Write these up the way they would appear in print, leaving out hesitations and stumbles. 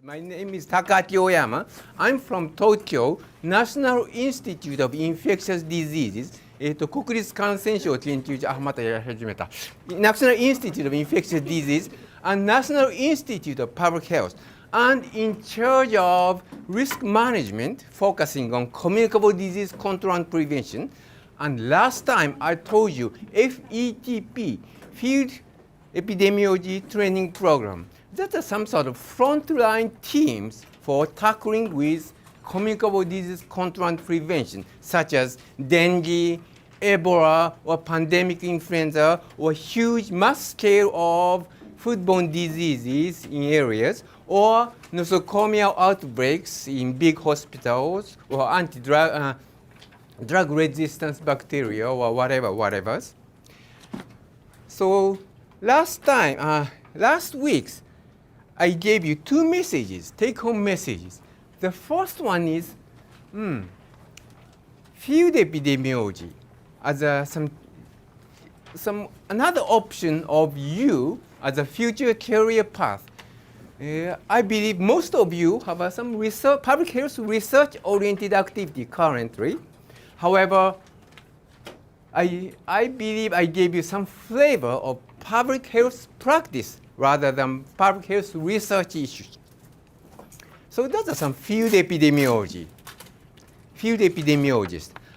My name is Takaaki Ohyama. I'm from Tokyo National Institute of Infectious Diseases. 国立感染症研究所、またやり始めた。National Institute of Infectious Diseases and National Institute of Public Health, and in charge of risk management, focusing on communicable disease control and prevention. And last time I told you FETP, Field Epidemiology Training Program. That's some sort of frontline teams for tackling with communicable disease control and prevention, such as dengue, Ebola, or pandemic influenza, or huge mass scale of foodborne diseases in areas, or nosocomial outbreaks in big hospitals, or anti-drug drug resistance bacteria, or whatever. So last week, I gave you two messages, take-home messages. The first one is field epidemiology as another option of you as a future career path. I believe most of you have some public health research-oriented activity currently. However, I believe I gave you some flavor of public health practice rather than public health research issues. So that's some field epidemiologists.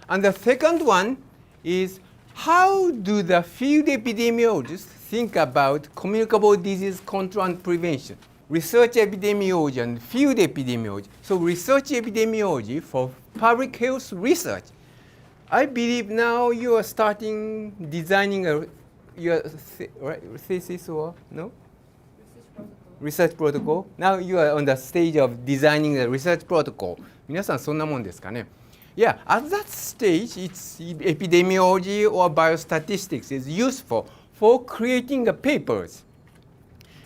And the second one is, how do the field epidemiologists think about communicable disease control and prevention? Research epidemiology and field epidemiology. So research epidemiology for public health research. I believe now you are starting designing your thesis or no? Research protocol. Now you are on the stage of designing the research protocol. 皆さんそんなもんですかね? Yeah, at that stage, it's epidemiology or biostatistics is useful for creating the papers.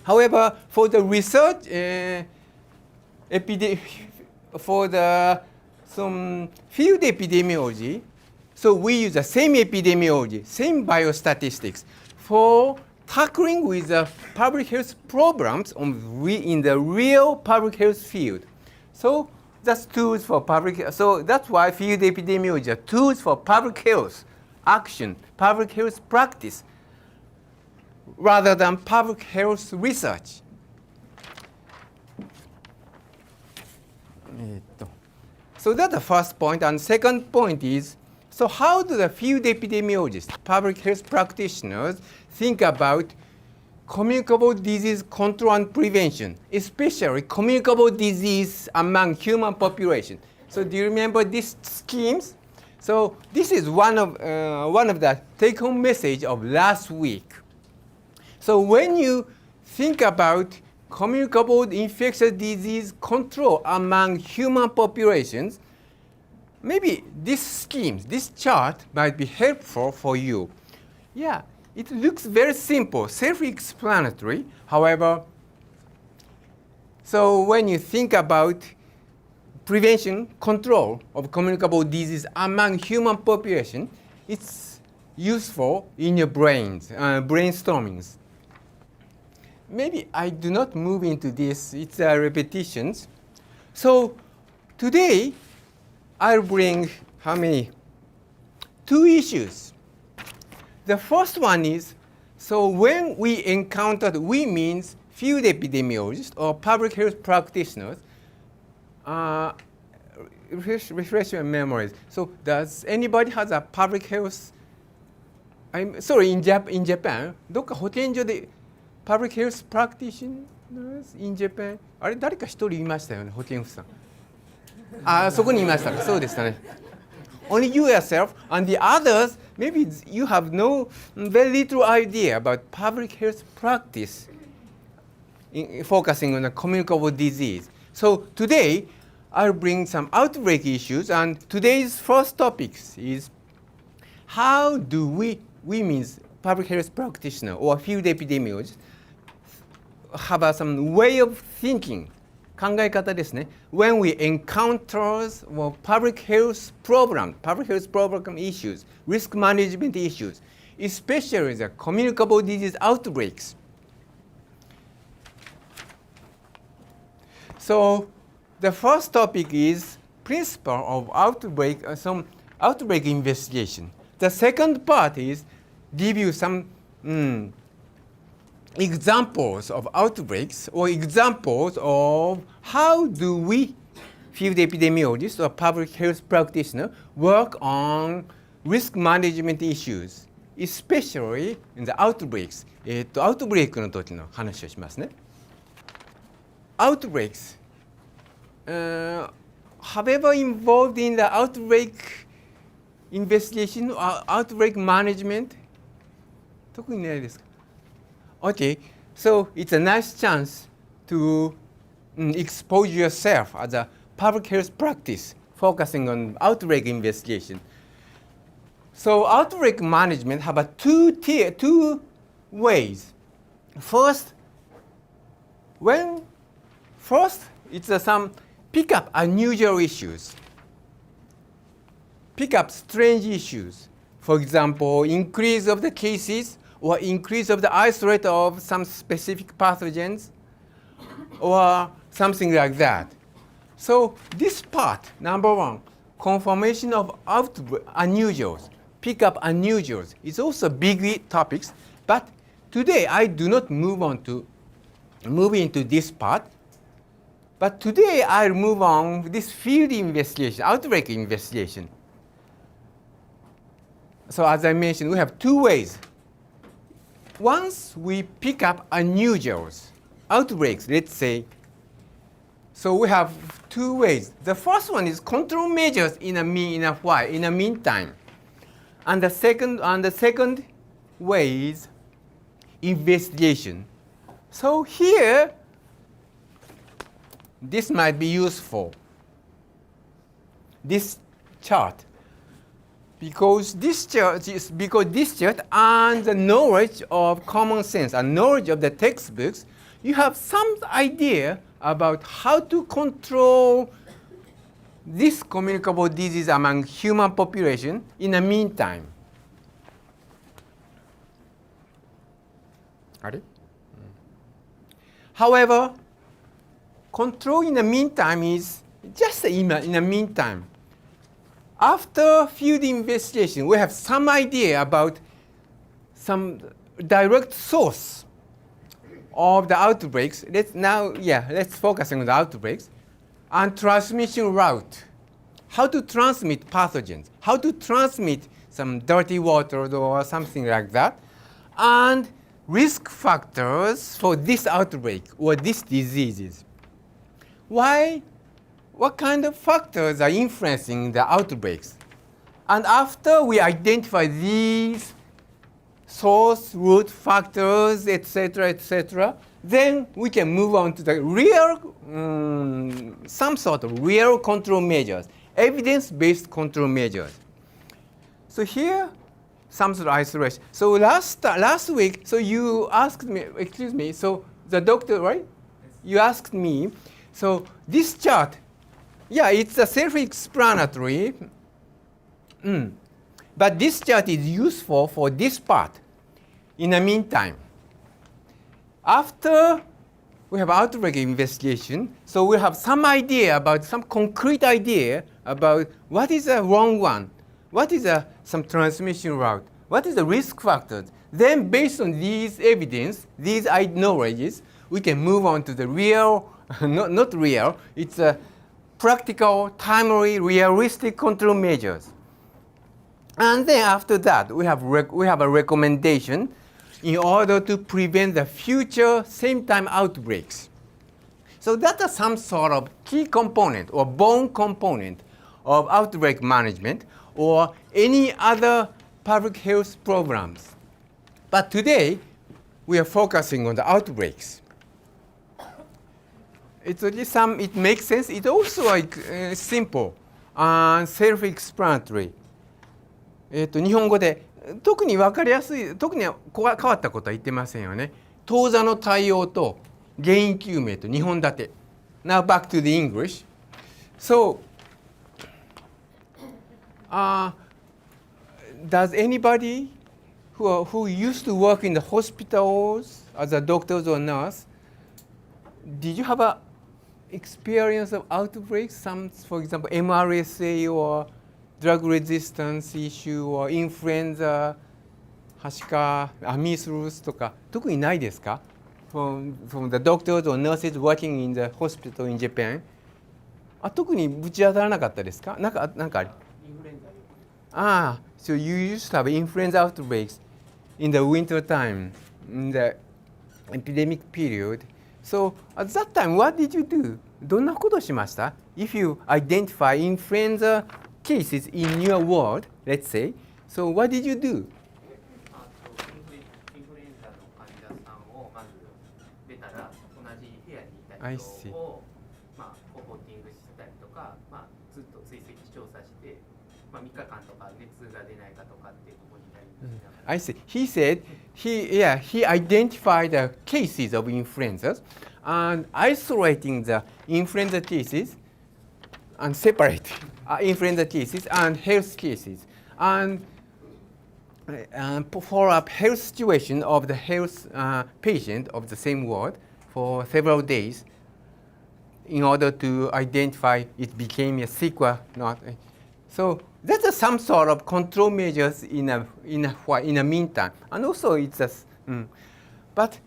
However, for the research, some field epidemiology, so we use the same epidemiology, same biostatistics for tackling with the public health programs in the real public health field. So that's tools for public health. So that's why field epidemiology are tools for public health action, public health practice, rather than public health research. So that's the first point. And second point is, so how do the field epidemiologists, public health practitioners, think about communicable disease control and prevention, especially communicable disease among human population? So do you remember these schemes? So this is one of the take-home message of last week. So when you think about communicable infectious disease control among human populations, maybe these schemes, this chart might be helpful for you. Yeah, it looks very simple, self-explanatory. However, so when you think about prevention, control of communicable disease among human population, it's useful in your brainstormings. Maybe I do not move into this, it's repetitions. So today, I'll bring how many? Two issues. The first one is, so when we encountered, we means field epidemiologists or public health practitioners, refresh your memories. So does anybody has a public health, I'm sorry, in Japan, どっか保健所で public health practitioners in Japan? あれ、誰か一人いましたよね、保健婦さん。そこにいましたか、そうでしたね。Only you yourself and the others, maybe you have very little idea about public health practice focusing on a communicable disease. So today, I'll bring some outbreak issues, and today's first topic is how do we means public health practitioner or field epidemiologists have some way of thinking, 考え方ですね. When we encounter public health program issues, risk management issues, especially the communicable disease outbreaks. So the first topic is principle of outbreak, some outbreak investigation. The second part is give you some examples of outbreaks or examples of how do we, field epidemiologists or public health practitioners, work on risk management issues, especially in the outbreaks. アウトブレイクの時の話をしますね。Outbreaks. Have ever involved in the outbreak investigation or outbreak management? 特にないですか? Okay, so it's a nice chance to expose yourself as a public health practice focusing on outbreak investigation. So outbreak management have a two ways. First, it's some pick up unusual issues, pick up strange issues. For example, increase of the cases or increase of the isolate of some specific pathogens or something like that. So this part, number one, confirmation of unusuals, pick up unusuals, is also big topics. But today I do not move into this part. But today I'll move on with this field investigation, outbreak investigation. So as I mentioned, we have two ways. Once we pick up unusuals, outbreaks, let's say, so we have two ways. The first one is control measures in a meantime. And the second way is investigation. So here, this might be useful, this chart. Because this chart and the knowledge of common sense and knowledge of the textbooks, you have some idea about how to control this communicable disease among human population in the meantime. However, control in the meantime is just in the meantime. After field investigation, we have some idea about some direct source of the outbreaks. Let's focus on the outbreaks and transmission route. How to transmit pathogens, how to transmit some dirty water or something like that, and risk factors for this outbreak or these diseases. Why? What kind of factors are influencing the outbreaks? And after we identify these source, root factors, etc., then we can move on to the real, some sort of real control measures, evidence-based control measures. So here, some sort of isolation. So last week, so you asked me, excuse me, so the doctor, right? You asked me, so this chart, it's a self-explanatory, but this chart is useful for this part. In the meantime, after we have outbreak investigation, so we have some idea about, some concrete idea about what is a wrong one, what is some transmission route, what is the risk factors. Then based on these evidence, these knowledges, we can move on to the real, not real, it's a practical, timely, realistic control measures. And then after that, we have a recommendation in order to prevent the future same-time outbreaks. So that is some sort of key component or bone component of outbreak management or any other public health programs. But today, we are focusing on the outbreaks. It makes sense. It's also simple and self-explanatory. 日本語で特に分かりやすい、特に変わったことは言ってませんよね。当座の対応と原因究明と2本立て。Now back to the English. So, does anybody who used to work in the hospitals as a doctor or nurse, did you have experience of outbreaks, some, for example, MRSA or drug resistance issue or influenza, はしか、measles とか、特にないですか from the doctors or nurses working in the hospital in Japan? 特にぶち当たらなかったですかなんかありso you used to have influenza outbreaks in the winter time, in the epidemic period. So at that time, what did you do? どんなことをしました If you identify influenza cases in your ward, let's say, so what did you do? インフルエンザの患者さんをまず出たら同じ部屋にいた人をコホーティングしたりとか、ずっと追跡調査して、3日間とか熱が出ないかとかってモニタリングしながら。I see. He said he identified the cases of influenza and isolating the influenza cases and separate influenza cases and health cases and follow up health situation of the health patient of the same ward for several days in order to identify it became a sick or not. So that's some sort of control measures in a meantime, and also it's but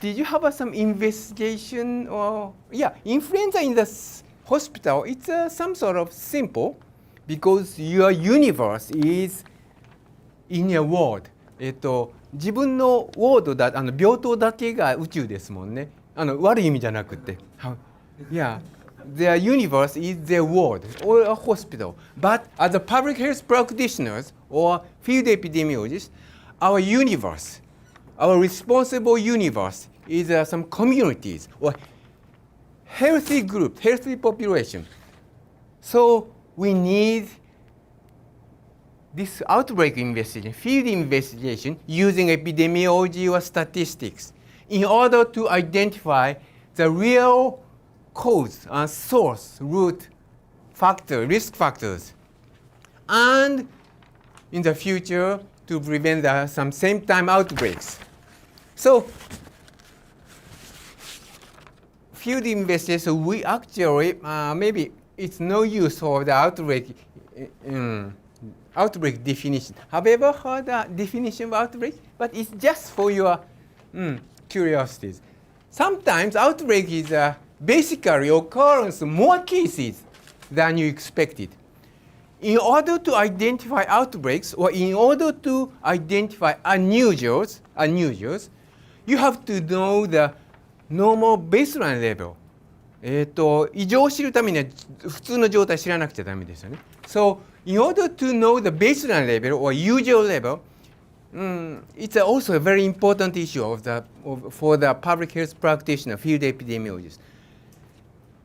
did you have some investigation or influenza in the hospital? It's some sort of simple because your universe is in your ward. 自分のウォードだ病棟だけが宇宙ですもんね。悪い意味じゃなくて。Yeah. Their universe is their ward or a hospital. But as a public health practitioners or field epidemiologists, our universe, our responsible universe is some communities or healthy group, healthy population. So we need this outbreak investigation, field investigation using epidemiology or statistics in order to identify the real cause, source, root, factor, risk factors, and in the future to prevent some same-time outbreaks. So, field investigation, we actually maybe it's no use for the outbreak definition. Have you ever heard the definition of outbreak? But it's just for your curiosities. Sometimes outbreak is basically occurrence more cases than you expected. In order to identify outbreaks or in order to identify unusuals, you have to know the normal baseline level. 異常を知るためには普通の状態を知らなくちゃダメですよね。So, in order to know the baseline level or usual level, it's also a very important issue for the public health practitioner, field epidemiologist.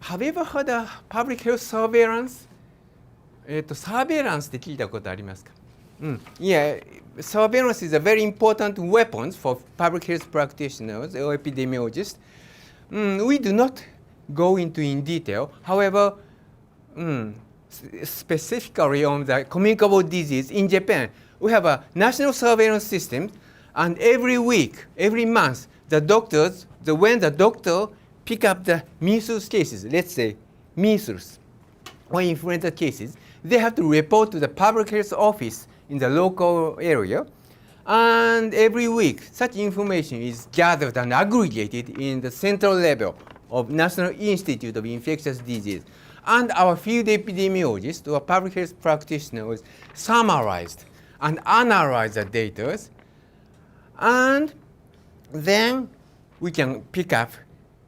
Have you ever heard of public health surveillance? サーベイランスって聞いたことありますか？Yeah, surveillance is a very important weapon for public health practitioners or epidemiologists. We do not go into in detail. However, specifically on the communicable disease in Japan, we have a national surveillance system, and every week, every month, when the doctor pick up the measles cases, let's say measles or influenza cases, they have to report to the public health office in the local area. And every week, such information is gathered and aggregated in the central level of National Institute of Infectious Disease. And our field epidemiologists or public health practitioners summarized and analyze the data. And then we can pick up,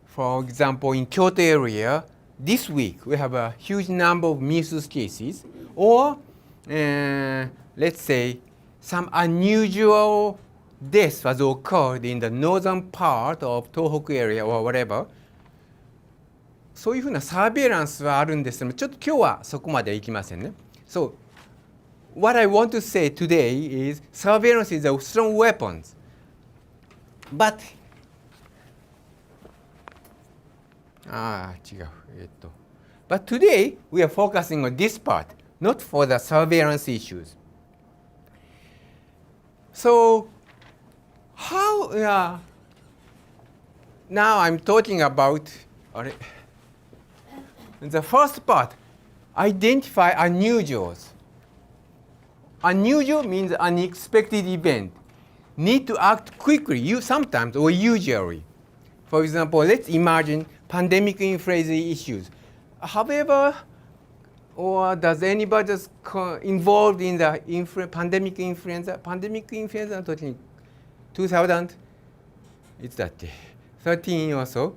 for example, in Kyoto area, this week we have a huge number of measles cases, or let's say some unusual death has occurred in the northern part of Tohoku area or whatever. そういうふうなサーベイランスはあるんですけど、ちょっと今日はそこまではいきませんね。So, what I want to say today is surveillance is a strong weapon. But, 違う。But today we are focusing on this part, not for the surveillance issues. So, how, now I'm talking about, The first part, identify unusuals. Unusual means unexpected event. Need to act quickly, you sometimes or usually. For example, let's imagine pandemic influenza issues. However, or does anybody just involved in the pandemic influenza? Pandemic influenza の時に2000いつだっけ13 or so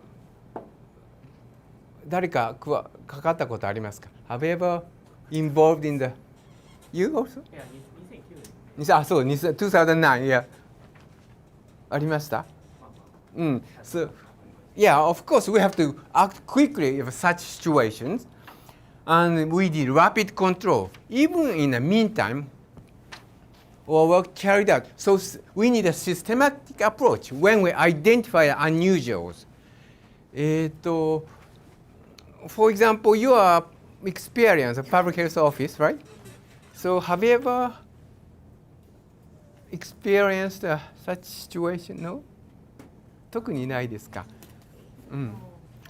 誰かかかったことありますか Have you ever involved in the You also? いや、2009年。あ、そう、2009 yeah ありましたSo, yeah, of course, we have to act quickly in such situations. And we did rapid control. Even in the meantime, our work carried out. So we need a systematic approach when we identify unusuals. For example, you are experienced a public health office, right? So have you ever experienced such situation? No? 特にないですか?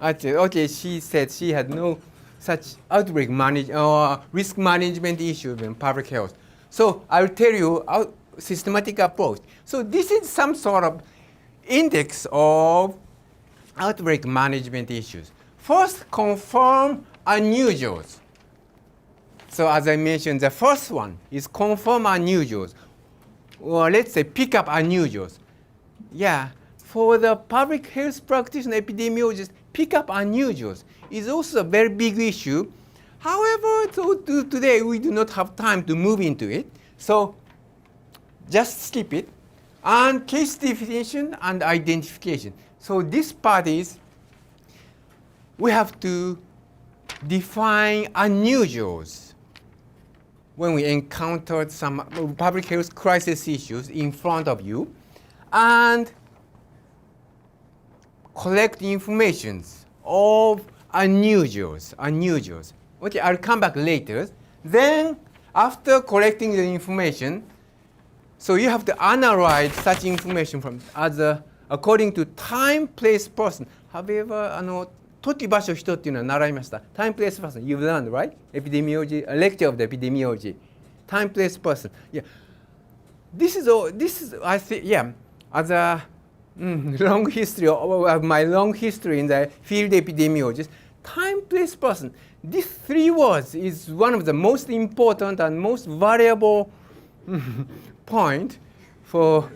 Okay, she said she had no such outbreak or risk management issues in public health. So I'll tell you our systematic approach. So this is some sort of index of outbreak management issues. First, confirm unusuals. So as I mentioned, the first one is confirm unusuals, or let's say pick up unusuals. Yeah, for the public health practitioner epidemiologist, pick up unusuals is also a very big issue. However, today we do not have time to move into it, so just skip it. And case definition and identification. So this part is we have to define unusuals when we encountered some public health crisis issues in front of you, and collect information of unusuals. Okay, I'll come back later. Then, after collecting the information, so you have to analyze such information from according to time, place, person. However, 時場所人っていうのは習いました。Time, place, person. You've learned, right? Epidemiology, a lecture of the epidemiology. Time, place, person. Yeah. This is I think, yeah, as a long history of my long history in the field epidemiologist, time, place, person. These three words is one of the most important and most valuable point for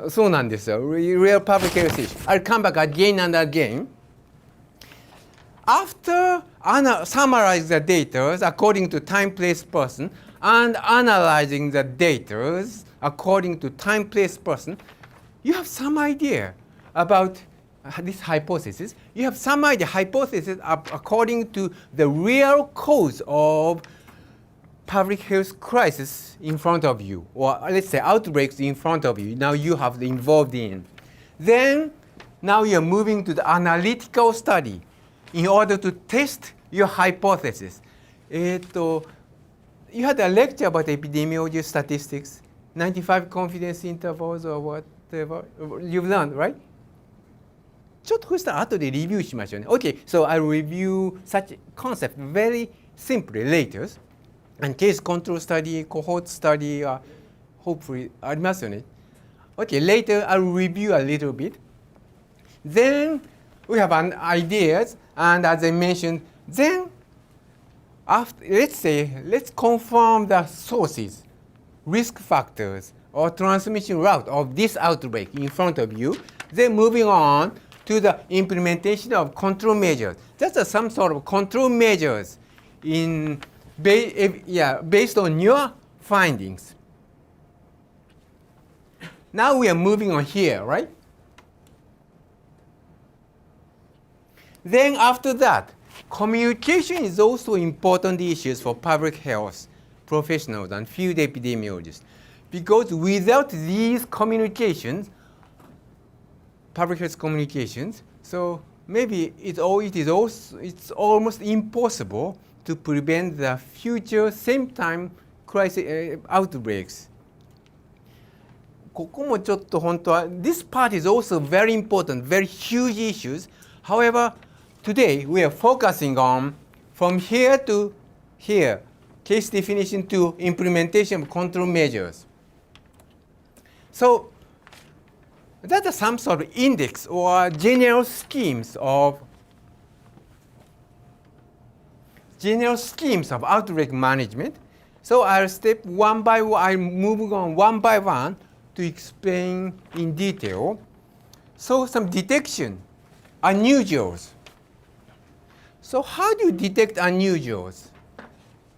そうなんですよ real public health issue. I'll come back again and again. After summarize the data according to time, place, person, and analyzing the data according to time, place, person, you have some idea about this hypothesis. You have some idea hypothesis according to the real cause of public health crisis in front of you, or let's say outbreaks in front of you. Now you have involved in. Then now you're moving to the analytical study in order to test your hypothesis. You had a lecture about epidemiology statistics, 95 confidence intervals or whatever. You've learned, right? ちょっとしたら後でレビューしましょうね。Okay, so I'll review such concept very simply later. And case control study, cohort study, hopefully ありますよね。Okay, later I'll review a little bit. Then we have an ideas, and as I mentioned, then after, let's confirm the sources, risk factors, or transmission route of this outbreak in front of you. Then moving on to the implementation of control measures. That's some sort of control measures based on your findings. Now we are moving on here, right? Then after that, communication is also important issues for public health professionals and field epidemiologists. Because without these communications, public health communications, so maybe it's almost impossible to prevent the future same time crisis outbreaks. ここもちょっと本当は this part is also very important, very huge issues. However, today we are focusing on from here to here, case definition to implementation of control measures. So that is some sort of index or general schemes of outbreak management. So I'll step one by one, I'm moving on one by one to explain in detail. So some detection, unusuals. So how do you detect unusuals?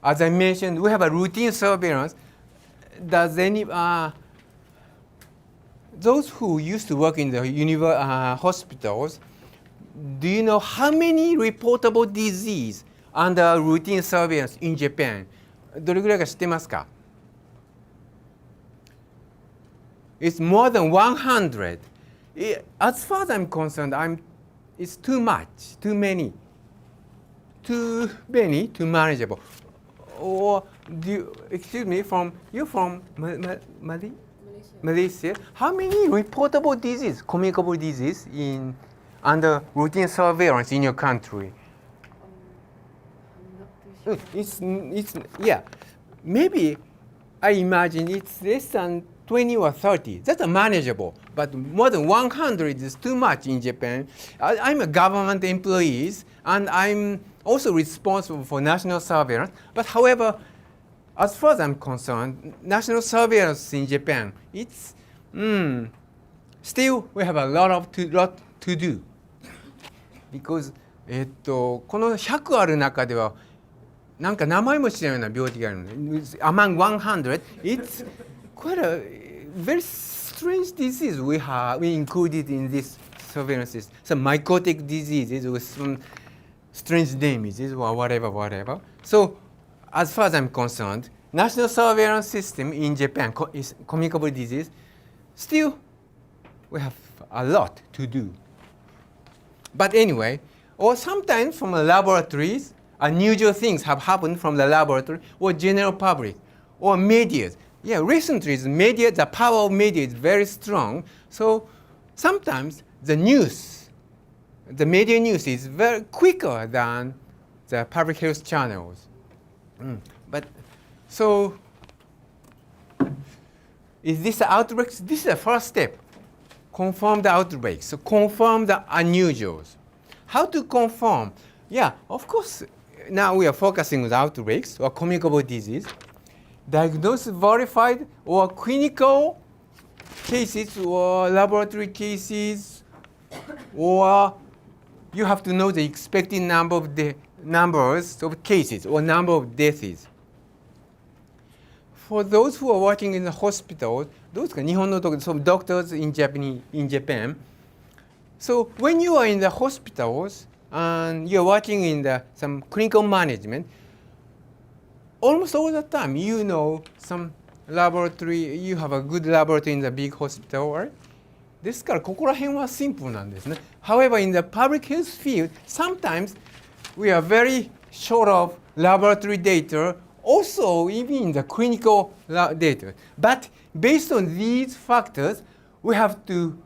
As I mentioned, we have a routine surveillance. Does any, those who used to work in the hospitals, do you know how many reportable disease under routine surveillance in Japan? どれぐらいか知ってますか? It's more than 100. As far as I'm concerned, it's too much, too many, too manageable. Or excuse me, you're from Malaysia. How many reportable disease, communicable disease under routine surveillance in your country? It's maybe I imagine it's less than 20 or 30. That's manageable, but more than 100 is too much in Japan. I'm a government employee, and I'm also responsible for national surveillance. But however, as far as I'm concerned, national surveillance in Japan, it's still we have a lot to do. Because この100ある中ではなんか名前も知らないような病気があるので among 100, it's quite a very strange disease we included in this surveillance system. Some mycotic diseases with some strange names or whatever. So as far as I'm concerned, national surveillance system in Japan is communicable disease. Still, we have a lot to do. But anyway, or sometimes from the laboratories, unusual things have happened from the laboratory or general public or media. Yeah, recently the power of media is very strong. So sometimes the media news is very quicker than the public health channels. But so is this outbreaks? This is the first step. Confirm the outbreaks. So confirm the unusuals. How to confirm? Yeah, of course. Now we are focusing on outbreaks or communicable disease. Diagnosis verified or clinical cases or laboratory cases, or you have to know the expected numbers of cases or number of deaths. For those who are working in the hospital, those some doctors in Japan. So when you are in the hospitals and you're working in some clinical management, almost all the time you know some laboratory, you have a good laboratory in the big hospital, right? ですからここら辺はシンプルなんですね。However, in the public health field, sometimes we are very short of laboratory data, also even in the clinical data. But based on these factors, we have to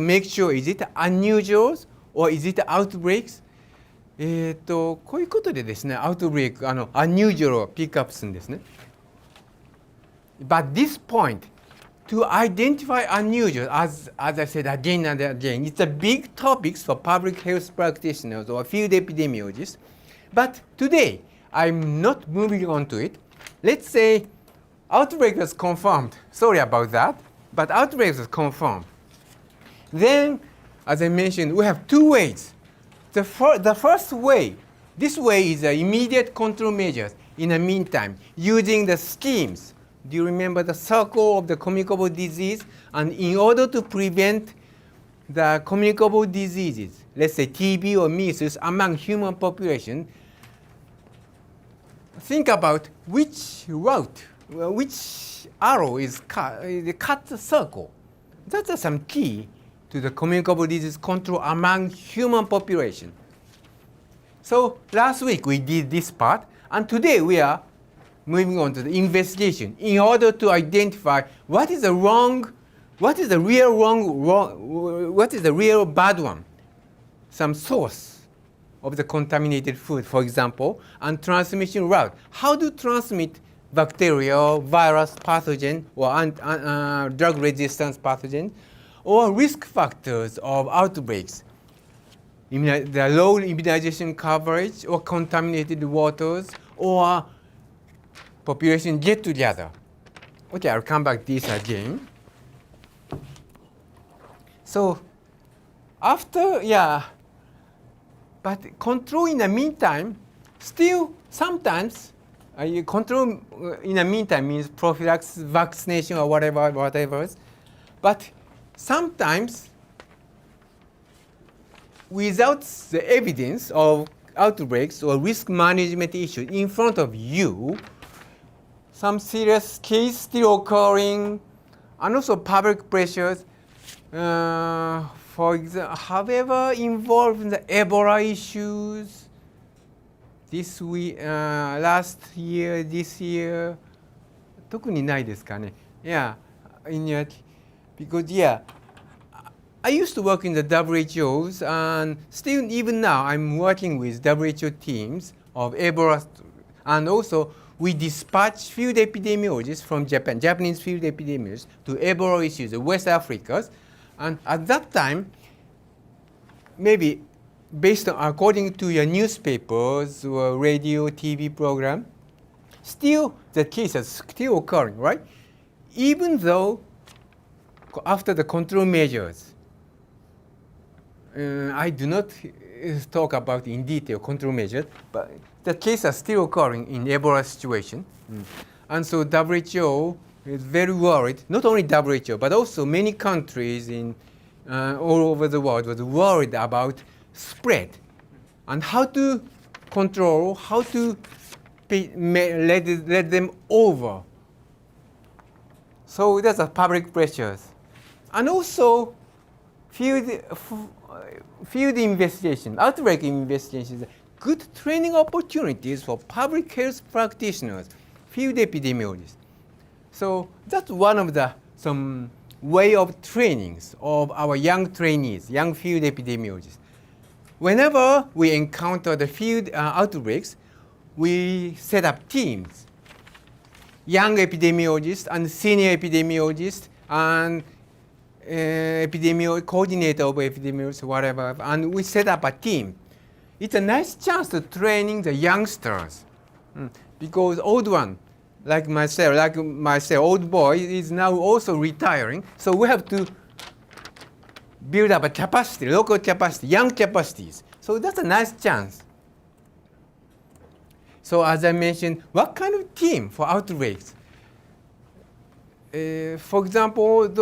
make sure, is it unusual or is it outbreaks? こういうことでですね、アウトブレイク、unusual をピックアップするんですね。But this point, to identify unusual, as I said again and again, it's a big topic for public health practitioners or field epidemiologists. But today, I'm not moving on to it. Let's say outbreak was confirmed. Sorry about that, but outbreak was confirmed. Then, as I mentioned, we have two ways. The first way, this way is immediate control measures in the meantime, using the schemes. Do you remember the circle of the communicable disease? And in order to prevent the communicable diseases, let's say TB or measles among human population, think about which route, which arrow is cut the circle. That's some key to the communicable disease control among human population. So last week we did this part, and today we are moving on to the investigation in order to identify what is the real bad one, some source of the contaminated food, for example, and transmission route. How to transmit bacterial, virus, pathogen, or drug resistance pathogen, or risk factors of outbreaks. The low immunization coverage, or contaminated waters, or population get together. Okay, I'll come back to this again. So after, but control in the meantime, still sometimes, control in the meantime means prophylaxis, vaccination, or whatever. But sometimes, without the evidence of outbreaks or risk management issues in front of you, some serious case still occurring, and also public pressures, for example, however involved in the Ebola issues, this week, last year, this year, 特にないですかね. Yeah, because I used to work in the WHOs, and still even now I'm working with WHO teams of Ebola, and also we dispatch field epidemiologists from Japan, Japanese field epidemiologists, to Ebola issues in West Africa. And at that time, maybe based on according to your newspapers or radio, TV program, still the cases still occurring, right? Even though after the control measures, I do not talk about in detail control measures, but the cases are still occurring in Ebola situation. And so WHO is very worried, not only WHO, but also many countries in all over the world was worried about spread and how to control, how to let them over. So that's a public pressures. And also field investigation, outbreak investigations, good training opportunities for public health practitioners, field epidemiologists. So that's one of the some way of trainings of our young trainees, young field epidemiologists. Whenever we encounter the field outbreaks, we set up teams, young epidemiologists and senior epidemiologists and coordinator of epidemiologists, whatever, and we set up a team. It's a nice chance to training the youngsters, because old one, like myself, old boy is now also retiring, so we have to build up a capacity, local capacity, young capacities. So that's a nice chance. So as I mentioned, what kind of team for outbreaks? For example, in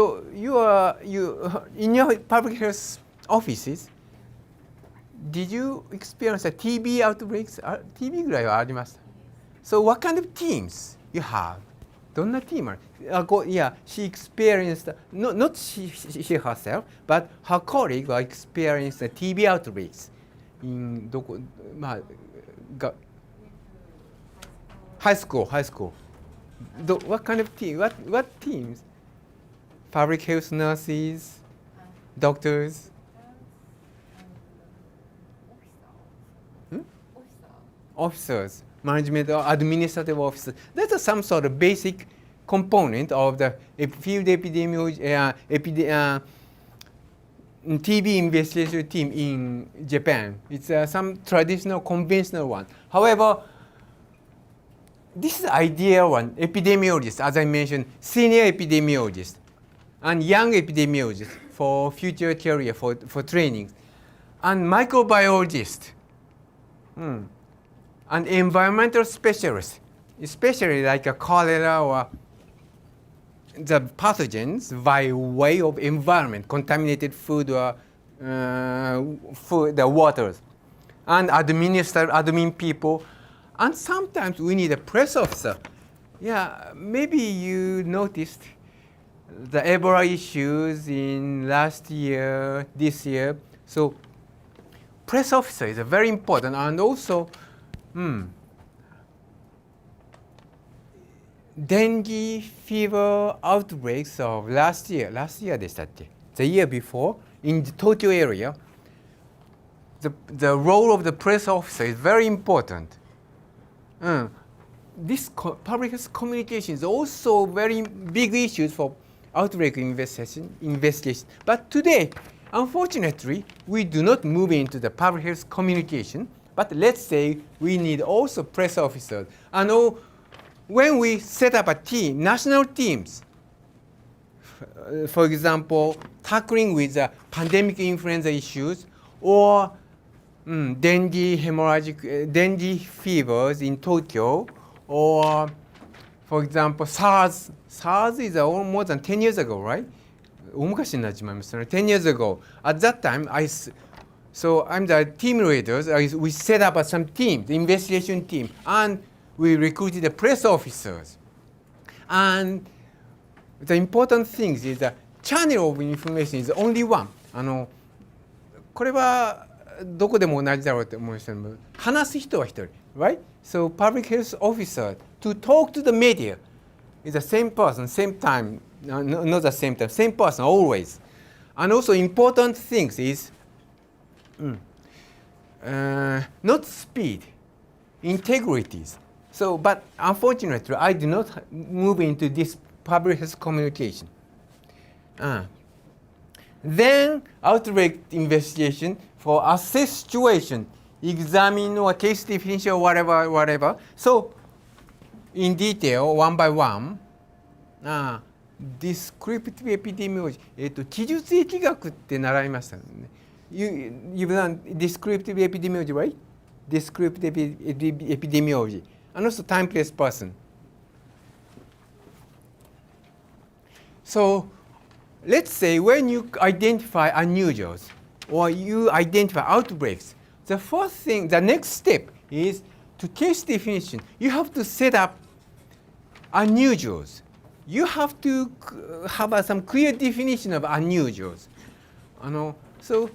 your public health offices, did you experience a TB outbreaks? TB ぐらいはありました. So what kind of teams you have? どんな team? She experienced, not she herself, but her colleague experienced TB outbreaks in high school. What kind of team? What teams? Public health nurses, doctors. Officers, management or administrative officers. That's some sort of basic component of the field epidemiology, TB investigation team in Japan. It's some traditional, conventional one. However, this is the ideal one, epidemiologists, as I mentioned, senior epidemiologists and young epidemiologists for future career, for training, and microbiologists. And environmental specialists, especially like a cholera or the pathogens by way of environment, contaminated food or the waters, and admin people, and sometimes we need a press officer. Yeah, maybe you noticed the Ebola issues in last year, this year. So press officer is very important, and also dengue fever outbreaks of last year でしたっけ? The year before in the Tokyo area, the role of the press officer is very important. This public health communication is also very big issues for outbreak investigation. But today, unfortunately, we do not move into the public health communication. But let's say we need also press officers. And when we set up a team, national teams, for example, tackling with pandemic influenza issues or dengue fevers in Tokyo, or for example, SARS. SARS is more than 10 years ago, right? 大昔になっちまいましたね。10 years ago. At that time, so I'm the team leader. We set up some team, the investigation team, and we recruited the press officers. And the important thing is the channel of information is only one. これはどこでも同じだろうと思うんですけども、話す人は一人、right? So public health officer to talk to the media is the same person, same time, not the same time, same person always. And also important things is not speed, integrities. So, but unfortunately, I do not move into this public health communication. Then outbreak investigation for assess situation, examine or case definition or whatever. So, in detail, one by one, descriptive epidemiology. 記述疫学って習いましたね。You've done descriptive epidemiology, right? Descriptive epidemiology. And also time, place, person. So, let's say when you identify unusuals or you identify outbreaks, the first thing, the next step is to case definition. You have to set up unusuals. You have to have some clear definition of unusuals. So,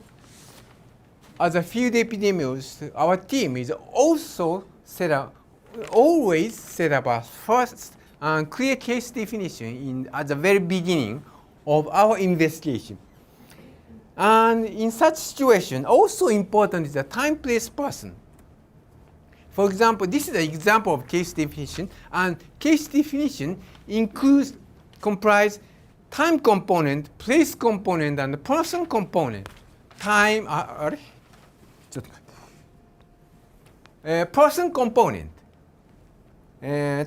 as a field epidemiologist, our team is also always set up a first clear case definition at the very beginning of our investigation. And in such situation, also important is the time, place, person. For example, this is an example of case definition, and case definition comprise time component, place component, and the person component. Time, person component,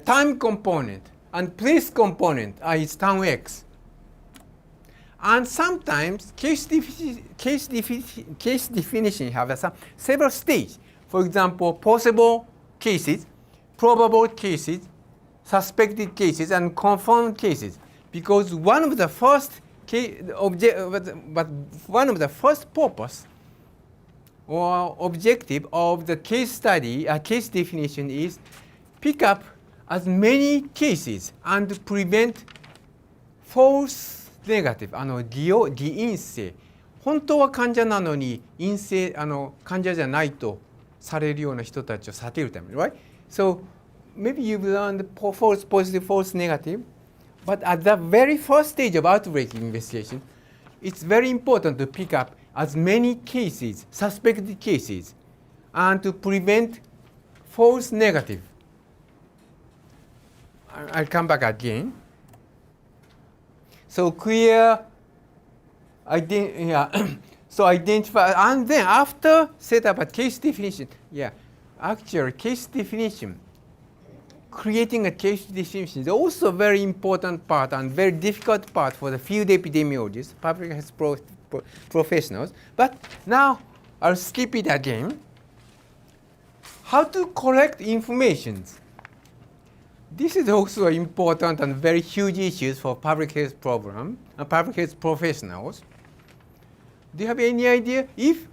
time component, and place component is time X. And sometimes case definition have several stages. For example, possible cases, probable cases, suspected cases, and confirmed cases. Because one of the first purpose or objective of the case study, case definition is pick up as many cases and prevent false negative, 偽陰性。本当は患者なのに陰性、患者じゃないとされるような人たちを避けるために、right? So maybe you've learned false positive, false negative, but at the very first stage of outbreak investigation, it's very important to pick up as many cases, suspected cases, and to prevent false negative. I'll come back again. So so identify, and then after set up a case definition, actually case definition, creating a case definition is also a very important part and very difficult part for the field epidemiologists, public health professionals. But now I'll skip it again. How to collect information. This is also important and very huge issues for public health public health professionals. Do you have any idea if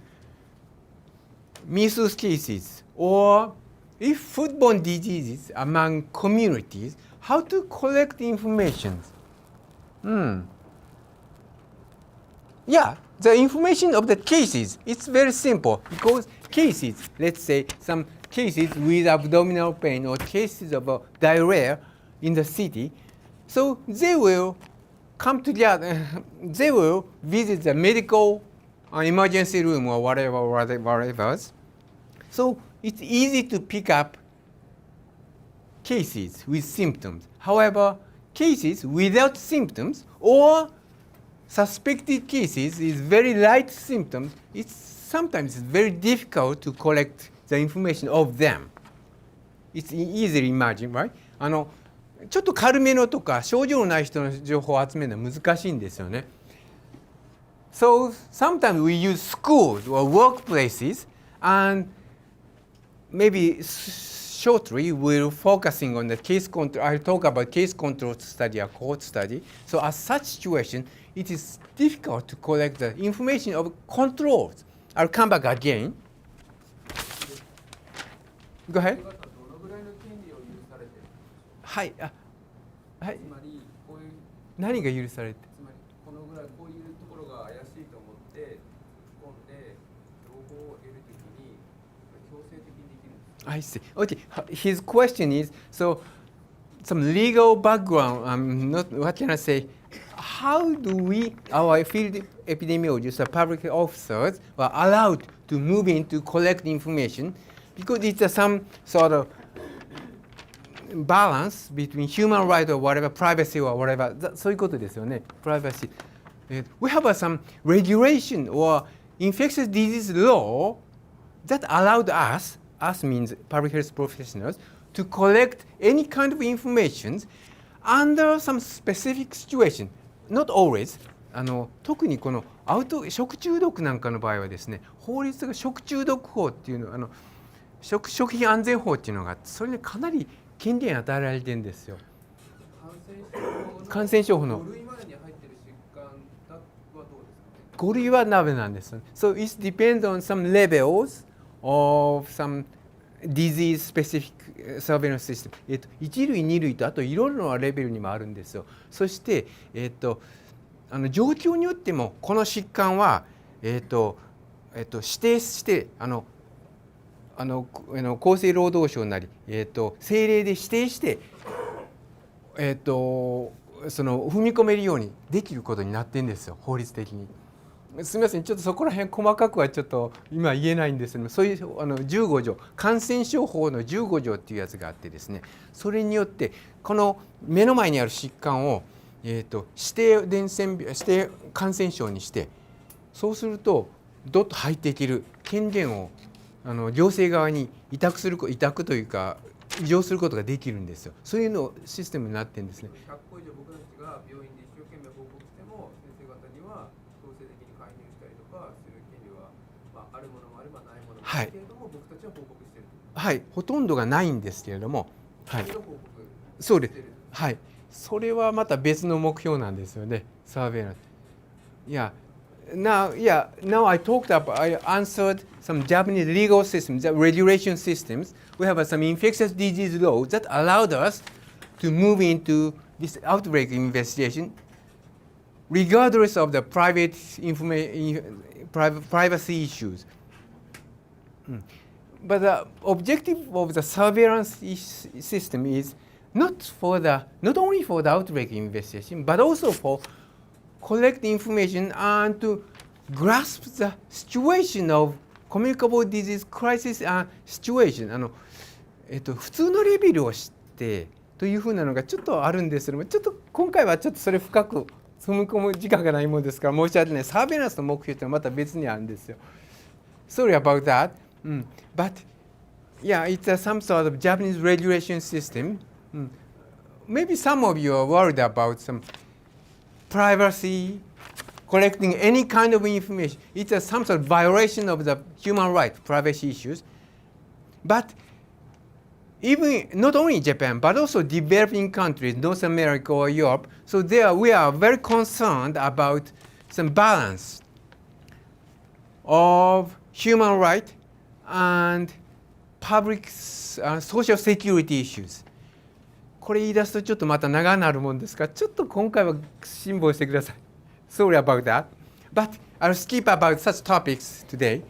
measles cases or if foodborne diseases among communities, how to collect information? Yeah, the information of the cases, it's very simple because cases, let's say some cases with abdominal pain or cases of diarrhea in the city, so they will come together, they will visit the medical an emergency room or whatever. So it's easy to pick up cases with symptoms. However, cases without symptoms or suspected cases is very light symptoms. Sometimes it's very difficult to collect the information of them. It's easily imagined, right? ちょっと軽めのとか症状のない人の情報を集めるのは難しいんですよね。So sometimes we use schools or workplaces, and maybe shortly we're focusing on the case control. I'll talk about case control study or cohort study. So as such situation, it is difficult to collect the information of controls. I'll come back again. Go ahead. はい、はい。つまりこういう何が許されて？つまりこのぐらいこういうところが怪しいと思って突っ込んで情報を得るときに強制的にできるんですか？ I see. Okay. His question is so some legal background. Not what can I say? How do we, our field epidemiologists, public officers, are allowed to move in to collect information because it's some sort of balance between human right or whatever, privacy or whatever. そういうことですよね。Privacy. We have some regulation or infectious disease law that allowed us means public health professionals, to collect any kind of information under some specific situation. Not always. 特にこの食中毒なんかの場合はですね、法律が食中毒法っていうの食品安全法っていうのがそれにかなり権限与えられてるんですよ。感染症法の5類までに入っている疾患はどうですか？ 5類はダメなんです。So it depends on some levels of some disease specific surveillance system. 1類2類とあといろいろなレベルにもあるんですよ。そして状況によってもこの疾患は指定して厚生労働省なり、政令で指定して、踏み込めるようにできることになってるんですよ、法律的に。すみません、ちょっとそこら辺細かくはちょっと今言えないんですけども、そういう15条、感染症法の15条っていうやつがあってですね、それによってこの目の前にある疾患を、指定感染症にして、そうするとどっと入っていける権限を行政側に委託というか移譲することができるんですよ。そういうのシステムになってるんですね。100個以上僕たちが病院で一生懸命報告しても先生方には強制的に介入したりとかする権利は、あるものもあればないものもあるけれども、僕たちは報告している。はい、ほとんどがないんですけれども、はい、そうです。はい、それはまた別の目標なんですよね。サーベイランス。Now I answered some Japanese legal systems, the regulation systems. We have some infectious disease laws that allowed us to move into this outbreak investigation regardless of the privacy issues. But the objective of the surveillance system is not only for the outbreak investigation, but also for collect information and to grasp the situation of communicable disease crisis situation. 普通のレベルを知ってというふうなのがちょっとあるんですけども、ちょっと今回はちょっとそれ深く踏み込む時間がないものですから申し訳ない。サーベイランスの目標というのはまた別にあるんですよ。Sorry about that. But yeah, it's some sort of Japanese regulation system. Maybe some of you are worried about some privacy, collecting any kind of information. It's some sort of violation of the human rights, privacy issues. But even not only Japan, but also developing countries, North America or Europe, so there we are very concerned about some balance of human rights and public social security issues. これ言い出すとちょっとまた長くなるもんですから、ちょっと今回は辛抱してください。Sorry about that. But I'll skip about such topics today.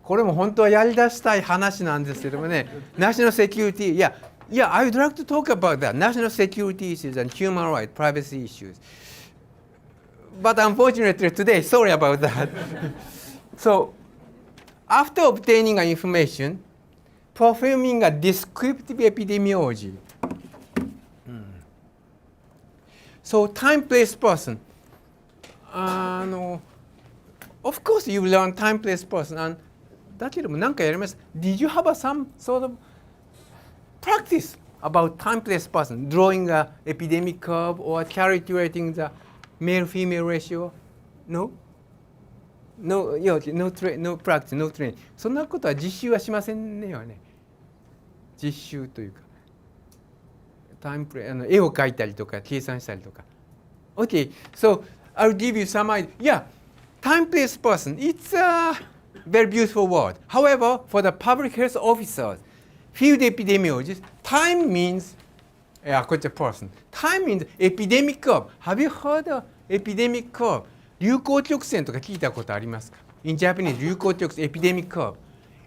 これも本当はやり出したい話なんですけどもね、National Security, I would like to talk about that. National security issues and human rights, privacy issues. but unfortunately today, sorry about that. So, after obtaining information, performing a descriptive epidemiology. So, time, place, person. Of course, you learn time, place, person. And だけども何かやります。Did you have some sort of practice about time, place, person, drawing a epidemic curve or calculating the male-female ratio? No? No, no practice, no training. そんなことは実習はしませんねよね。実習というか。絵を描いたりとか計算したりとか。Okay, so I'll give you some idea. Yeah, time, place, person. It's a very beautiful word. However, for the public health officers, field epidemiologists, time means, person. Time means epidemic curve. Have you heard of epidemic curve? 流行曲線とか聞いたことありますか? In Japanese, 流行曲線, epidemic curve.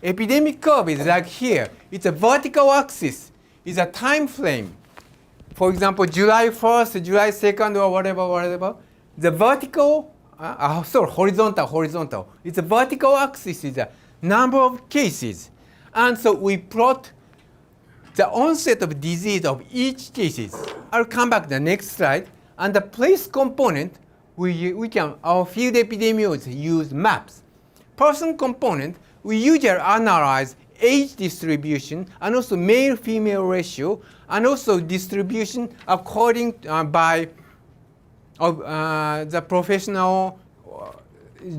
Epidemic curve is like here. It's a vertical axis. It's a time frame. For example, July 1st, July 2nd, or whatever. The vertical, horizontal. It's a vertical axis is a number of cases. And so we plot the onset of disease of each cases. I'll come back to the next slide. And the place component, our field epidemiologists use maps. Person component, we usually analyze age distribution and also male-female ratio and also distribution according by the professional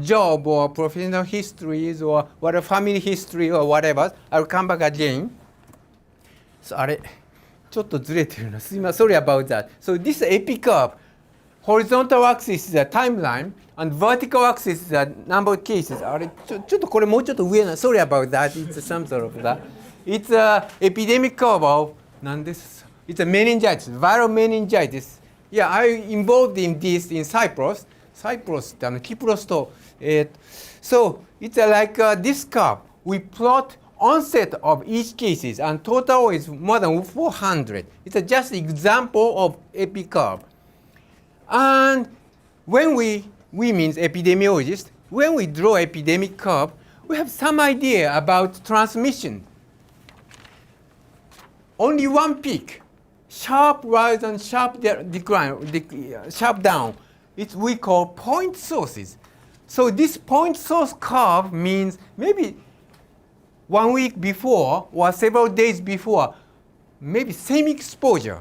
job or professional histories or whatever, family history or whatever. I'll come back again. So, あれちょっとずれてるな。すいません。Sorry about that. So this epi curve. Horizontal axis is a timeline and vertical axis is the number of cases. あれちょっとこれもうちょっと上な。Sorry about that. It's some sort of that. It's a epidemic curve of 何です。It's a meningitis, viral meningitis. Yeah, I involved in this in Cyprus. Cyprus ってキプロスとSo it's like this curve. We plot onset of each cases and total is more than 400. It's just example of epi curve. And when we means epidemiologists, when we draw epidemic curve, we have some idea about transmission. Only one peak, sharp rise and sharp decline, sharp down. It's we call point sources. So this point source curve means maybe 1 week before or several days before, maybe same exposure,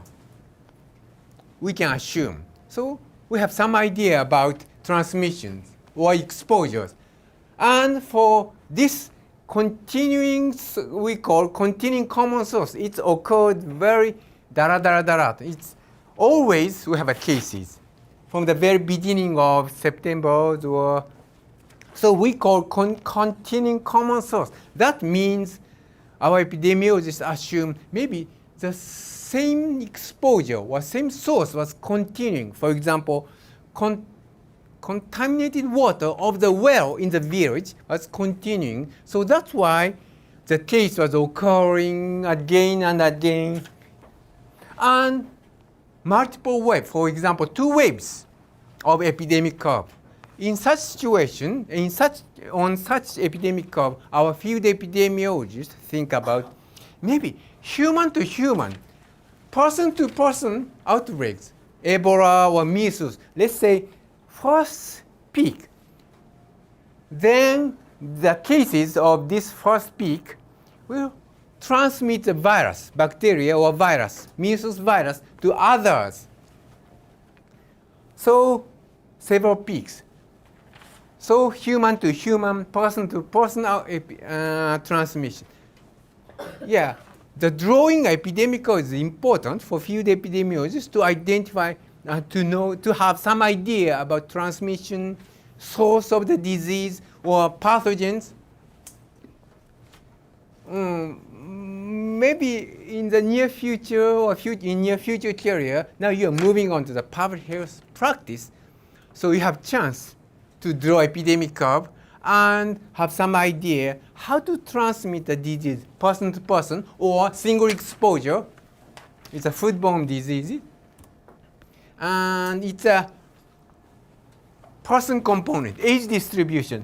we can assume. So we have some idea about transmissions or exposures. And for this continuing, we call continuing common source, it's occurred very dara. It's always we have a cases from the very beginning of September or so we call continuing common source. That means our epidemiologists assume maybe the same exposure or same source was continuing. For example, contaminated water of the well in the village was continuing. So that's why the case was occurring again and again. And multiple waves, for example, 2 waves of epidemic curve. In such situation, on such epidemic curve, our field epidemiologists think about maybe human to human, person to person outbreaks, Ebola or measles. Let's say first peak. Then the cases of this first peak will transmit the virus, bacteria or virus, measles virus, to others. So several peaks. So human to human, person to person transmission. Yeah, the drawing epidemic is important for field epidemiologists to identify, to know, to have some idea about transmission, source of the disease or pathogens. Maybe in the near future or in near future career, now you're moving on to the public health practice, so you have chance to draw epidemic curve and have some idea how to transmit the disease person to person or single exposure. It's a foodborne disease. And it's a person component, age distribution.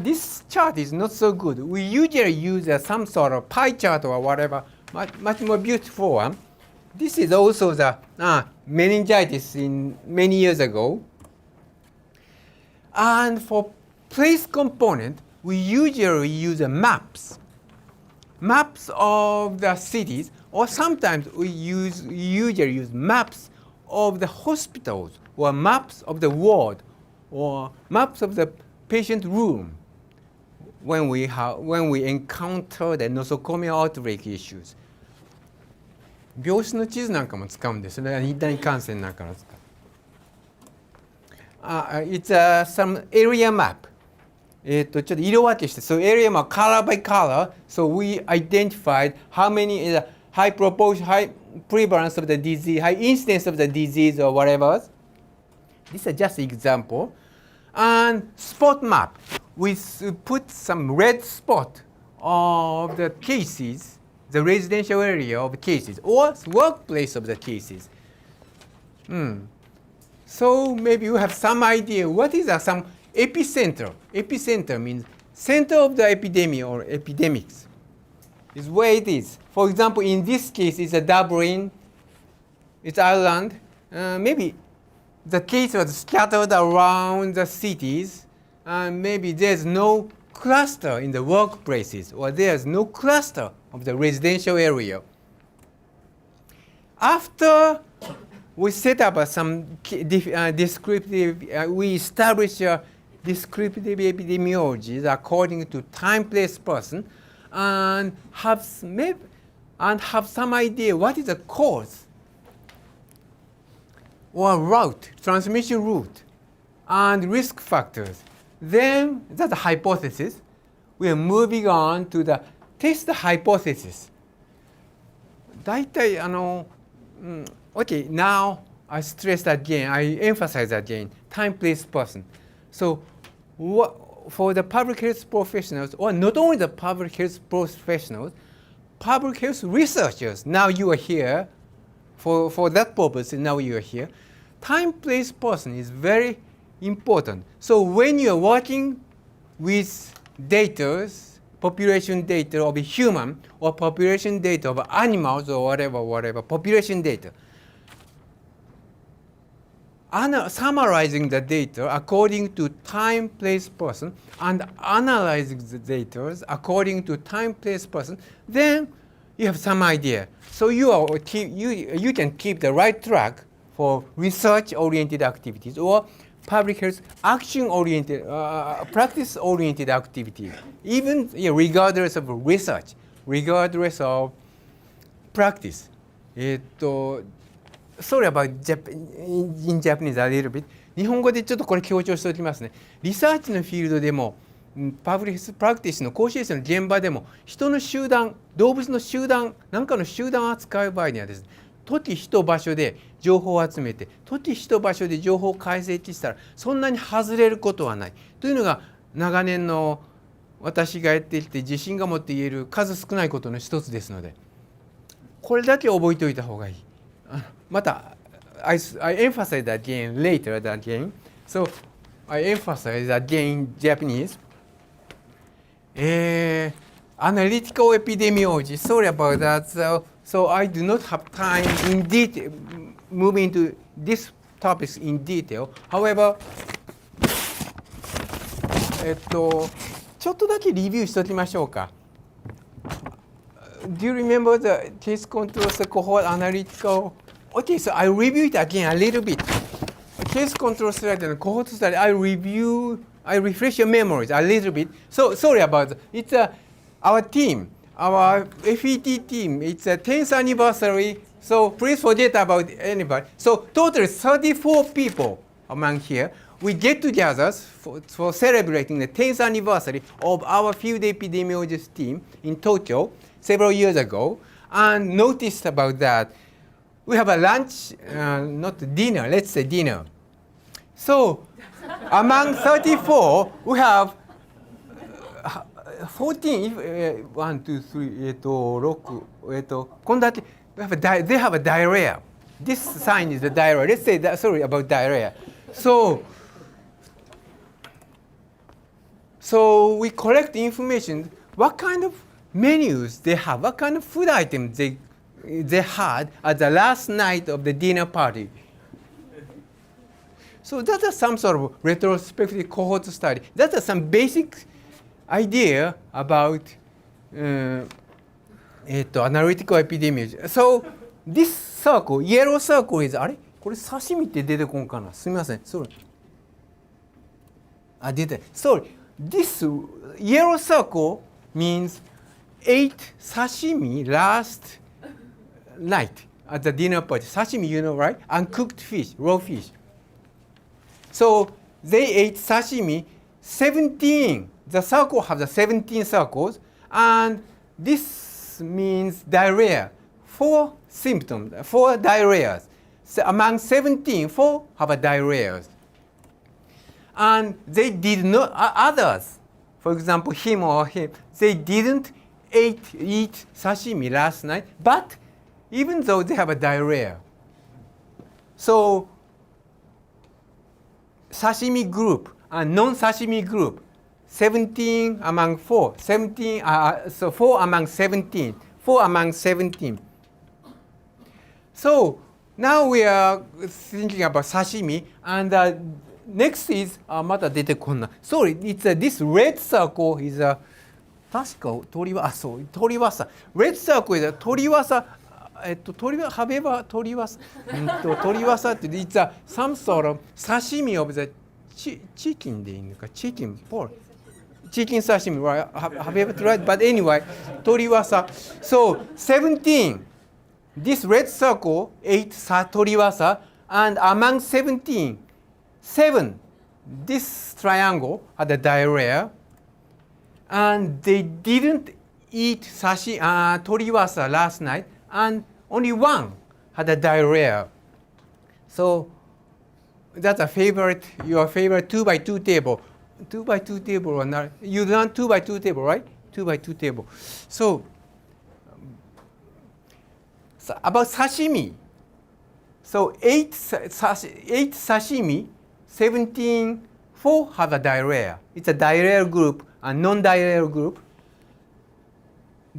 This chart is not so good. We usually use some sort of pie chart or whatever, much more beautiful one. This is also the meningitis in many years ago. And for place component, we usually use maps of the cities, or sometimes we usually use maps of the hospitals, or maps of the ward, or maps of the patient room when we encounter the nosocomial outbreak issues. 病室の地図なんかも使うんですね。一旦感染なんかの使う。It's some area map. ちょっと色分けして、so area map color by color. So we identified how many is a high proportion, high prevalence of the disease, high incidence of the disease or whatever. This is just example. And spot map. We put some red spot of the cases, the residential area of cases, or workplace of the cases. So maybe you have some idea what is some epicenter. Epicenter means center of the epidemic or epidemics. Is where it is. For example, in this case, it's a Dublin, it's Ireland. Maybe the case was scattered around the cities, and maybe there's no cluster in the workplaces, or there's no cluster of the residential area. After we set up some descriptive, we establish descriptive epidemiology according to time, place, person, and have some idea what is the cause or route, transmission route, and risk factors. Then that's a hypothesis. We are moving on to the test hypothesis. 大体Okay, now I stress again, I emphasize again, time, place, person. So for the public health professionals, or not only the public health professionals, public health researchers, now you are here, for that purpose, now you are here. Time, place, person is very important. So when you are working with data, population data of a human, or population data of animals, or whatever, population data, summarizing the data according to time, place, person, and analyzing the data according to time, place, person, then you have some idea. So you can keep the right track for research-oriented activities or public health action-oriented, practice-oriented activities, even regardless of research, regardless of practice. Sorry about in Japanese a little bit. 日本語でちょっとこれ強調しておきますね。リサーチのフィールドでも、パブリックスプラクティスの講師衛生の現場でも、人の集団、動物の集団、何かの集団を扱う場合にはですね、時人場所で情報を集めて、時人場所で情報を解析したら、そんなに外れることはない。というのが長年の私がやってきて自信が持って言える数少ないことの一つですので、これだけ覚えておいた方がいい。また、I emphasize that again later again. So I emphasize again in Japanese. Analytical epidemiology. Sorry about that. So I do not have time in detail move into these topics in detail. However, ちょっとだけレビューしておきましょうか。Do you remember the case control cohort analytical? Okay, so I review it again a little bit. Case control study and cohort study, I refresh your memories a little bit. So sorry about that. It's our team, our FET team. It's a 10th anniversary. So please forget about anybody. So total 34 people among here. We get together for celebrating the 10th anniversary of our field epidemiologist team in Tokyo several years ago, and noticed about that. We have a lunch, not dinner, let's say dinner. So among 34, we have 14, 1, 2, 3, 6, they have a diarrhea. This sign is the diarrhea. Let's say that, sorry about diarrhea. So So we collect information, what kind of menus they have, what kind of food items they had at the last night of the dinner party. So that is some sort of retrospective cohort study. That is some basic idea about analytical epidemiology. So this circle, yellow circle is あれこれ刺身って出てこんかなすみません。Sorry. あ、出て。Sorry. This yellow circle means ate sashimi last night at the dinner party. Sashimi, you know, right? Uncooked fish, raw fish. So they ate sashimi 17. The circle has the 17 circles, and this means diarrhea. 4 symptoms, 4 diarrheas. So among 17, 4 have a diarrhea. And they did not, others, for example, him or him, they didn't eat sashimi last night, but even though they have a diarrhea. So sashimi group and non-sashimi group, 17 among 4, 17, so 4 among 17, 4 among 17. So now we are thinking about sashimi, and next is, まだ出てこんな. Sorry, it's this red circle is 確か鳥は、そう、鳥はさ、red circle is 鳥はさ、鳥は、ハベバ鳥はさ、鳥はさって、it's some sort of 刺身 of the chicken でいいのか、chicken, pork. Chicken sashimi, right? Have you ever tried? But anyway, 鳥はさ, so 17, this red circle ate 鳥はさ, and among 17, 7, this triangle had a diarrhea, and they didn't eat toriwasa last night, and only 1 had a diarrhea. So that's your favorite 2x2 table. 2x2 table or not? You learned 2x2 table, right? 2x2 table. So about sashimi. So 8 sashimi, 17, 4 have a diarrhea. It's a diarrhea group, a non-diarrhea group.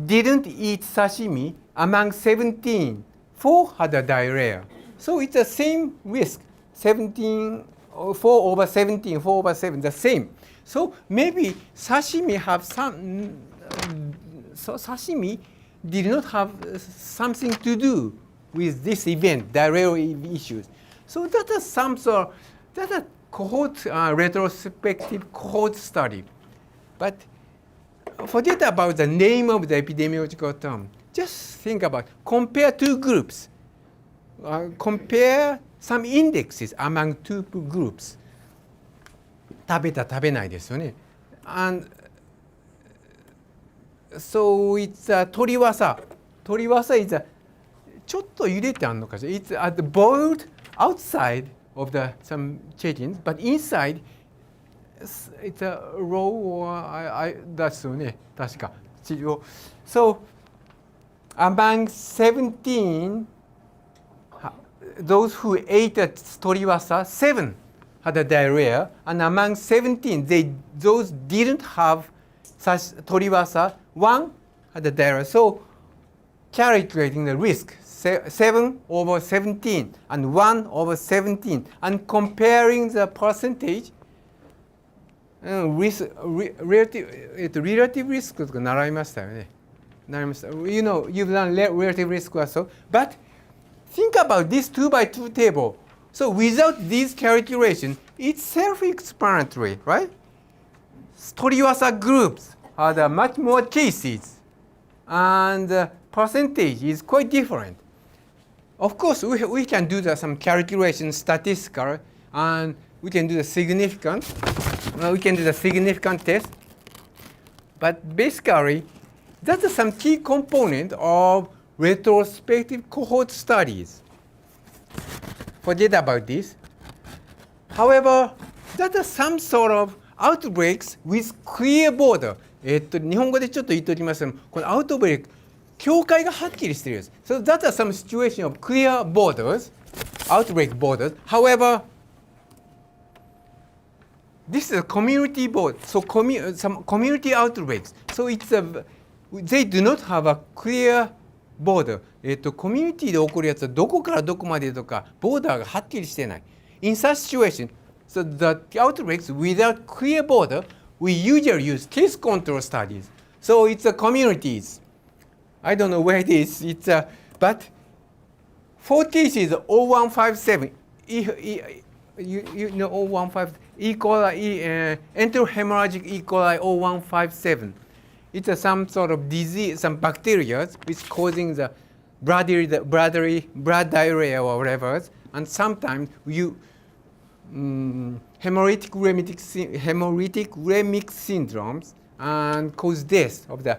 Didn't eat sashimi among 17, 4 had a diarrhea. So it's the same risk, 17, 4 over 17, 4 over 7, the same. So maybe sashimi have some, so sashimi did not have something to do with this event, diarrhea issues. So that is some sort, that is cohort, retrospective cohort study. But forget about the name of the epidemiological term. Just think about, compare 2 groups. Compare some indexes among 2 groups. 食べた食べないですよね。And so it's 鳥はさ is ちょっと茹でてあるのかしら。It's boiled outside of some chickens, but inside it's a raw or ですよね。確か。So among 17, those who ate toriwasa, 7 had a diarrhea, and among 17, those didn't have such toriwasa, 1 had a diarrhea. So calculating the risk, 7 over 17 and 1 over 17, and comparing the percentage, relative risk とか習いましたよね。You know, you've done relative risk also, but think about this 2x2 table. So without these calculations, it's self-explanatory, right? Toriwasa groups had much more cases, and the percentage is quite different. Of course, we can do some calculation statistical, and we can do the significant test. But basically, that's some key component of retrospective cohort studies. Forget about this. However, that is some sort of outbreaks with clear border. 日本語でちょっと言っておきますけど、このアウトブレイク、境界がはっきりしているんです。So that is some situation of clear borders, outbreak borders. However, this is a community board. So some community outbreaks. So they do not have a clear border. コミュニティで起こるやつはどこからどこまでとかボーダーがはっきりしてない。In such situation, so the outbreaks without clear border, we usually use case control studies. So it's a communities. I don't know where it is. But for cases 0157, you know 0157, E. coli, enterohemorrhagic E. coli 0157. It's some sort of disease, some bacteria which causing the blood diarrhea or whatever. And sometimes hemolytic remic syndromes and cause death of the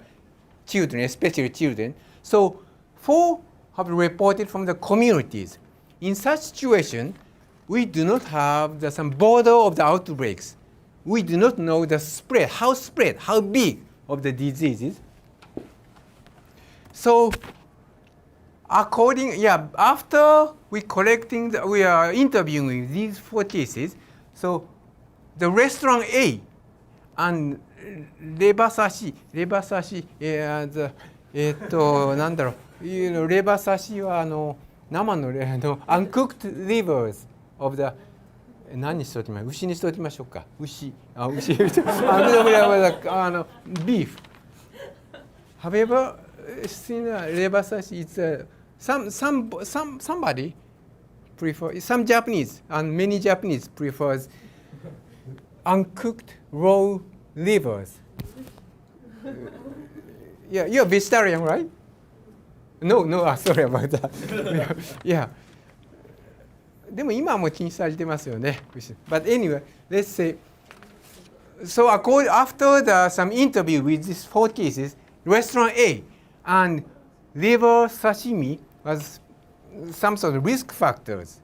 children, especially children. So 4 have reported from the communities. In such situation, we do not have some border of the outbreaks. We do not know the spread, how big of the diseases. So after we are interviewing with these 4 cases. So the restaurant A and レバ刺し、なんだろう、レバ刺しは生のuncooked livers of the 何にしておきましょう、牛にしておきましょうか、牛、beef. Have you ever seen a レバ刺し? It's somebody prefer, some Japanese and many Japanese prefers uncooked raw livers. Yeah, you're vegetarian, right? No, sorry about that. Yeah. でも今はもう禁止されてますよね。But anyway, let's say, so after some interview with these 4 cases, restaurant A and liver sashimi was some sort of risk factors.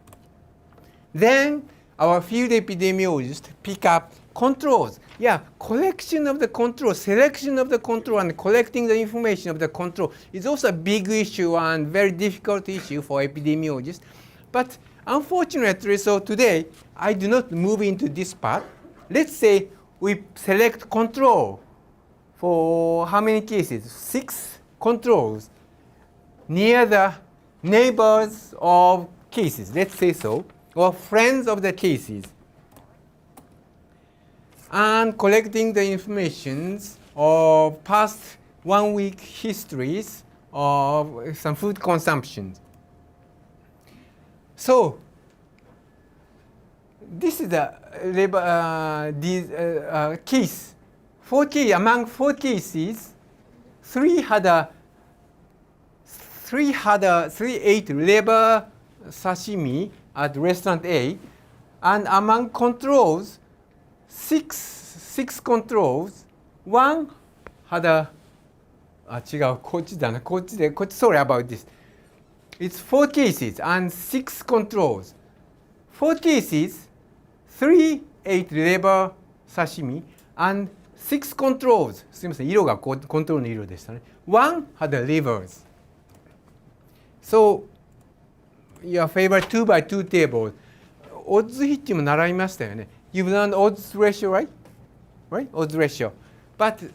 Then our field epidemiologists pick up controls. Yeah, collection of the control, selection of the control, and collecting the information of the control is also a big issue and very difficult issue for epidemiologists. But unfortunately, so today, I do not move into this part. Let's say we select control for how many cases? 6 controls near the neighbors of cases, let's say so, or friends of the cases. And collecting the information of past 1 week histories of some food consumption. So this is the case. Among 4 cases, 3 ate liver sashimi at restaurant A, and among controls, 6 controls, 1 had sorry about this. It's 4 cases and 6 controls. 4 cases, 3 ate liver sashimi, and 6 controls. すみません、色がコントロールの色でしたね。1 had livers. So, your favorite 2 by 2 table. オッズ比っていうのも習いましたよね。You've learned odds ratio, right? Right? Odds ratio. But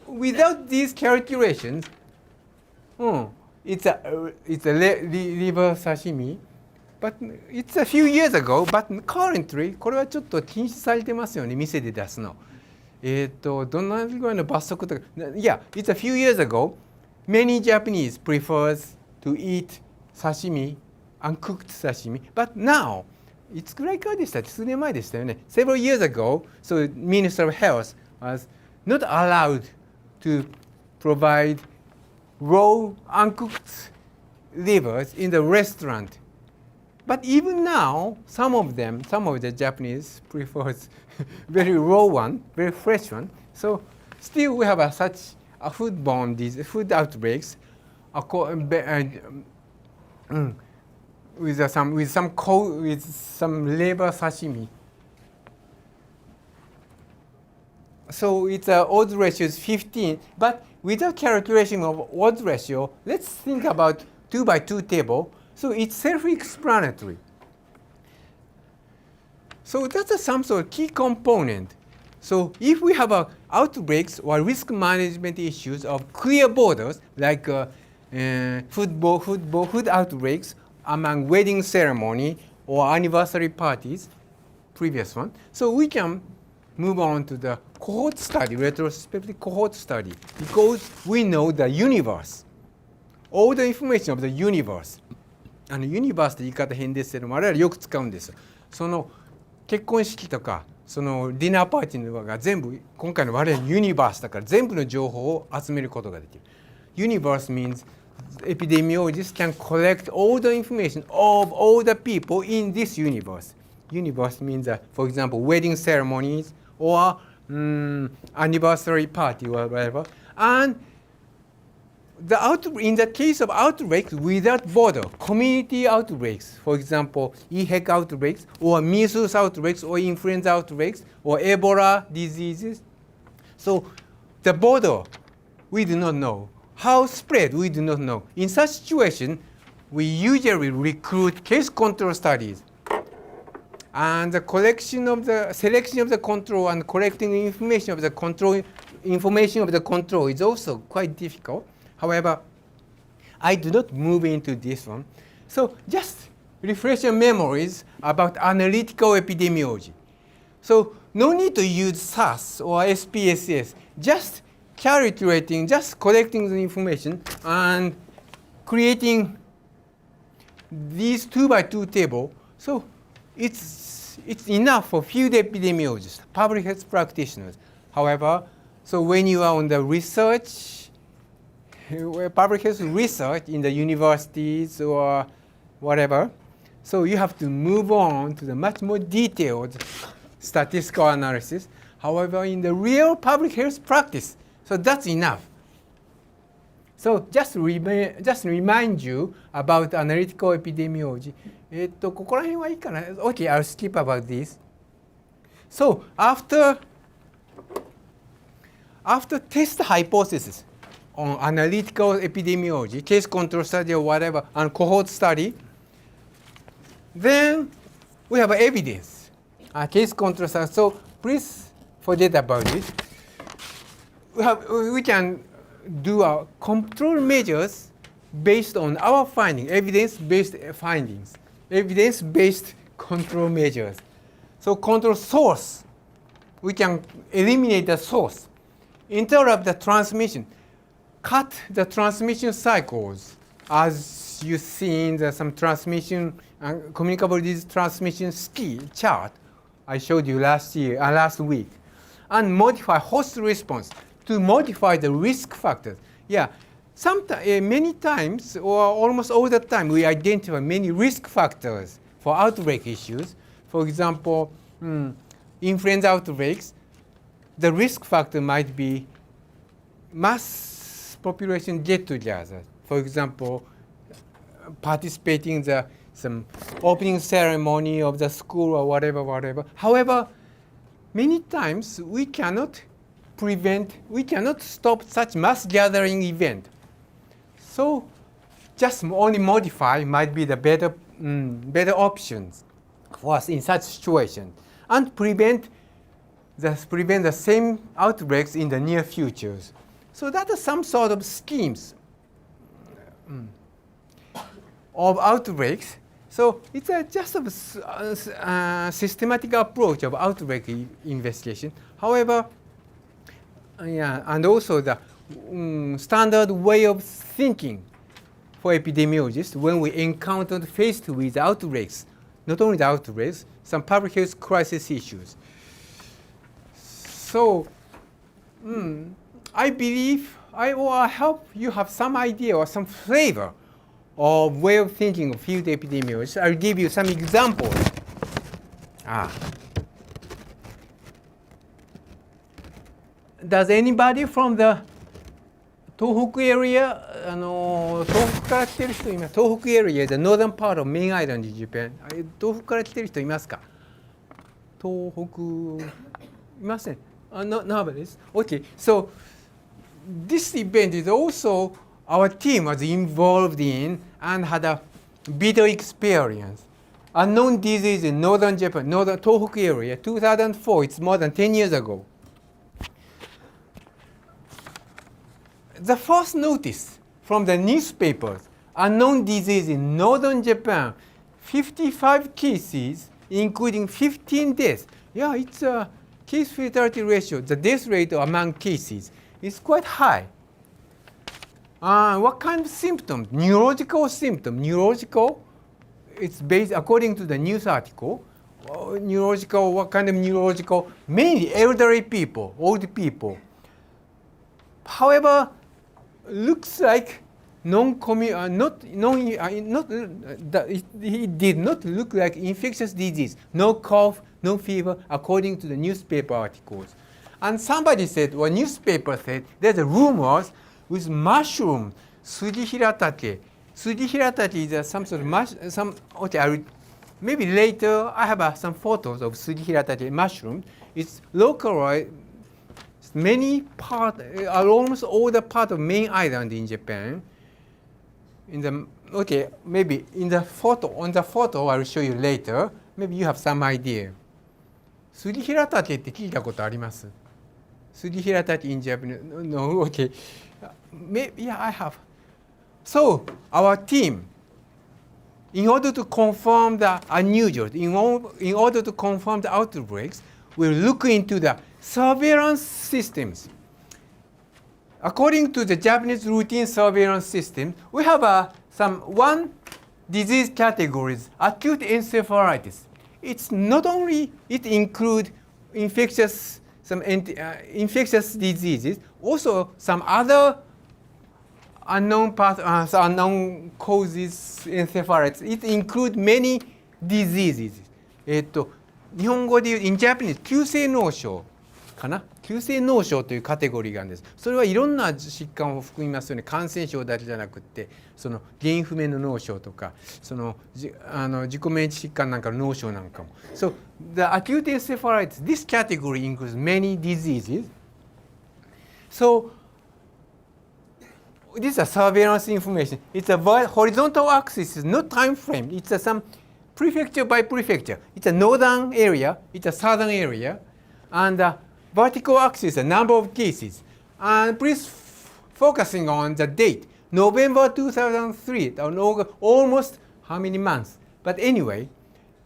without these calculations, it's a liver sashimi. But it's a few years ago, but currently, これはちょっと禁止されてますよね、店で出すの。どんなぐらいの罰則とか。Yeah, it's a few years ago, many Japanese prefers to eat sashimi, uncooked sashimi. But now, いつくらいからでしたっけ？数年前でしたよね。Several years ago, so Minister of Health was not allowed to provide raw, uncooked livers in the restaurant. But even now, some of the Japanese prefers very raw one, very fresh one. So still we have such a foodborne disease, food outbreaks with some liver sashimi. So its odds ratio is 15. But without calculation of odds ratio, let's think about 2 by 2 table. So it's self-explanatory. So that's some sort of key component. So if we have outbreaks or risk management issues of clear borders, like food outbreaks among wedding ceremony or anniversary parties, previous one, so we can move on to the cohort study, retrospective cohort study, because we know the universe, all the information of the universe. ユニバースって言い方変ですけども、我々よく使うんです。その結婚式とかそのディナーパーティーのが全部今回の我々ユニバースだから全部の情報を集めることができる。Universe means epidemiologists can collect all the information of all the people in this universe. Universe means, for example, wedding ceremonies or anniversary party or whatever. And in the case of outbreaks without border, community outbreaks, for example, EHEC outbreaks, or measles outbreaks, or influenza outbreaks, or Ebola diseases. So the border, we do not know. How spread, we do not know. In such situation, we usually recruit case control studies. And the selection of the control and collecting information of the control is also quite difficult. However, I do not move into this one. So just refresh your memories about analytical epidemiology. So no need to use SAS or SPSS. Just calculating, just collecting the information and creating these 2x2 table. So it's enough for field epidemiologists, public health practitioners. However, so when you are on the research, public health research in the universities or whatever, so you have to move on to the much more detailed statistical analysis. However, in the real public health practice, so that's enough. So just remind you about analytical epidemiology. ここら辺はいいかな? Okay, I'll skip about this. So after test hypothesis on analytical epidemiology, case control study or whatever, and cohort study, then we have evidence, case control study. So please forget about it. We can do our control measures based on our findings, evidence-based findings, evidence-based control measures. So control source, we can eliminate the source, interrupt the transmission, cut the transmission cycles, as you see in some transmission, communicable disease transmission chart I showed you last week, and modify host response to modify the risk factors. Yeah, many times, or almost all the time, we identify many risk factors for outbreak issues. For example, influenza outbreaks, the risk factor might be mass population get-together. For example, participating in some opening ceremony of the school or whatever. However, many times we cannot stop such mass gathering event. So just only modify might be the better options for us in such situation, and prevent the same outbreaks in the near futures. So that is some sort of schemes of outbreaks. So it's just a systematic approach of outbreak investigation. However, and also the standard way of thinking for epidemiologists when we encountered faced with outbreaks, not only the outbreaks, some public health crisis issues. So I believe I hope you have some idea or some flavor of way of thinking of field epidemiologists. I'll give you some examples. Does anybody from the 東北 area, 東北から来てる人います？東北 area, the northern part of main island in Japan. 東北から来てる人いますか？東北いません。Nobody is. Okay, so this event is also our team was involved in and had a bitter experience. unknown disease in northern Japan, northern Tohoku area, 2004, it's more than 10 years ago. The first notice from the newspapers, unknown disease in northern Japan, 55 cases, including 15 deaths. Yeah, it's a case fatality ratio, the death rate among cases is quite high. What kind of symptoms? Neurological symptoms. Neurological, it's based according to the news article. Neurological, what kind of neurological? Mainly elderly people, old people. However, looks like it did not look like infectious disease. No cough, no fever, according to the newspaper articles. And somebody said, or newspaper said, there's a rumors with mushroom, Sujihiratake. Sujihiratake is some sort of mushroom. Okay, maybe later I have some photos of Sujihiratake mushroom. It's localized. Many parts, almost all the part of main island in Japan. Maybe in the photo, on the photo I will show you later. Maybe you have some idea. スリヒラタケって聞いたことあります？スリヒラタケ in Japanese? No, okay. Yeah, I have. So our team, in order to confirm the unusual, in order to confirm the outbreaks, will look into the surveillance systems. According to the Japanese routine surveillance system, we have one disease categories, acute encephalitis. It's not only, it includes infectious diseases, also some other unknown causes encephalitis. It includes many diseases. 日本語で言う in Japanese 急性脳症かな、急性脳症というカテゴリーがあるんです。それはいろんな疾患を含みますよね。感染症だけじゃなくって、その原因不明の脳症とか、その自己免疫疾患なんかの脳症なんかも。So the acute encephalitis, this category includes many diseases. So this is a surveillance information. It's a horizontal axis, is not time frame. It's some prefecture by prefecture. It's a northern area, it's a southern area, and the vertical axis, a number of cases. And please focusing on the date, November 2003, almost how many months? But anyway,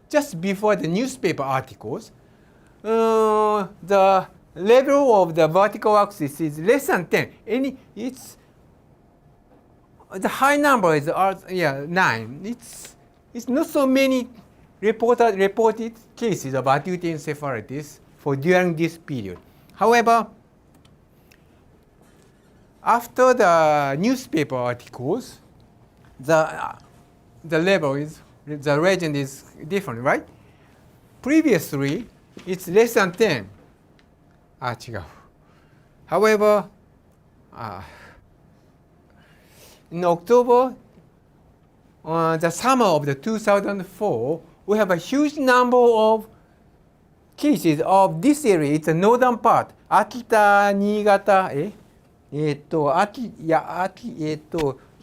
just before the newspaper articles, the level of the vertical axis is less than 10. The high number is 9. It's not so many reported cases of acute encephalitis during this period. However, after the newspaper articles, the level is, the region is different, right? Previously, it's less than 10. 違う. However, in October, the summer of the 2004, we have a huge number of cases of this area. It's the northern part. Akita, Niigata,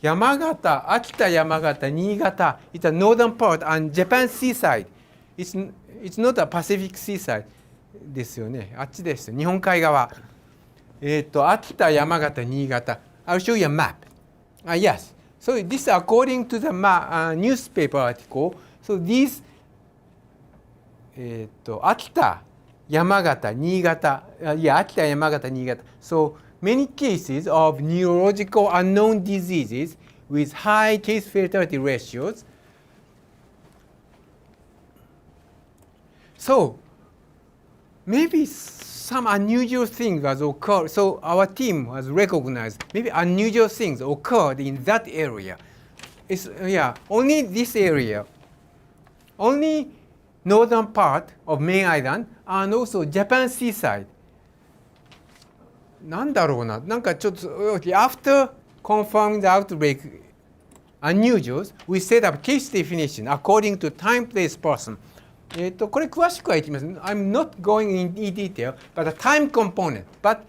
Yamagata, Akita, Yamagata, Niigata. It's the northern part and Japan seaside. It's not a Pacific seaside. ですよね。あっちです。日本海側。秋田、山形、新潟。I'll show you a map. Yes. So this according to the newspaper article. So these 秋田、山形、新潟。秋田、山形、新潟。So many cases of neurological unknown diseases with high case fatality ratios. So maybe some unusual things has occurred. So our team has recognized maybe unusual things occurred in that area. It's only this area, only northern part of main island, and also Japan seaside. なんだろうな、なんかちょっと after confirming the outbreak unusuals, we set up case definition according to time, place, person. これ詳しくはいきます。I'm not going in detail, but the time component. But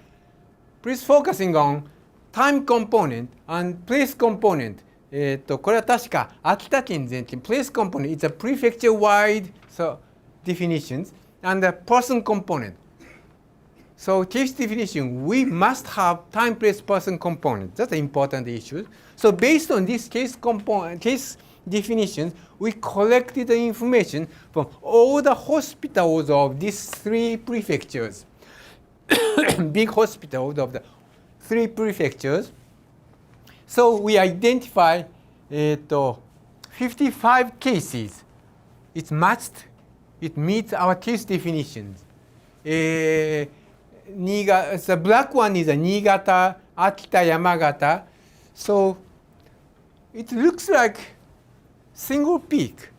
please focusing on time component and place component. これは確か秋田県全県 place component is a prefecture wide so definitions and the person component. So case definition, we must have time, place, person component. That's an important issue. So based on this case definitions, we collected the information from all the hospitals of these 3 prefectures, big hospitals of the 3 prefectures. So we identify 55 cases. It's matched. It meets our case definitions. The black one is a Niigata, Akita, Yamagata. So it looks like single peak.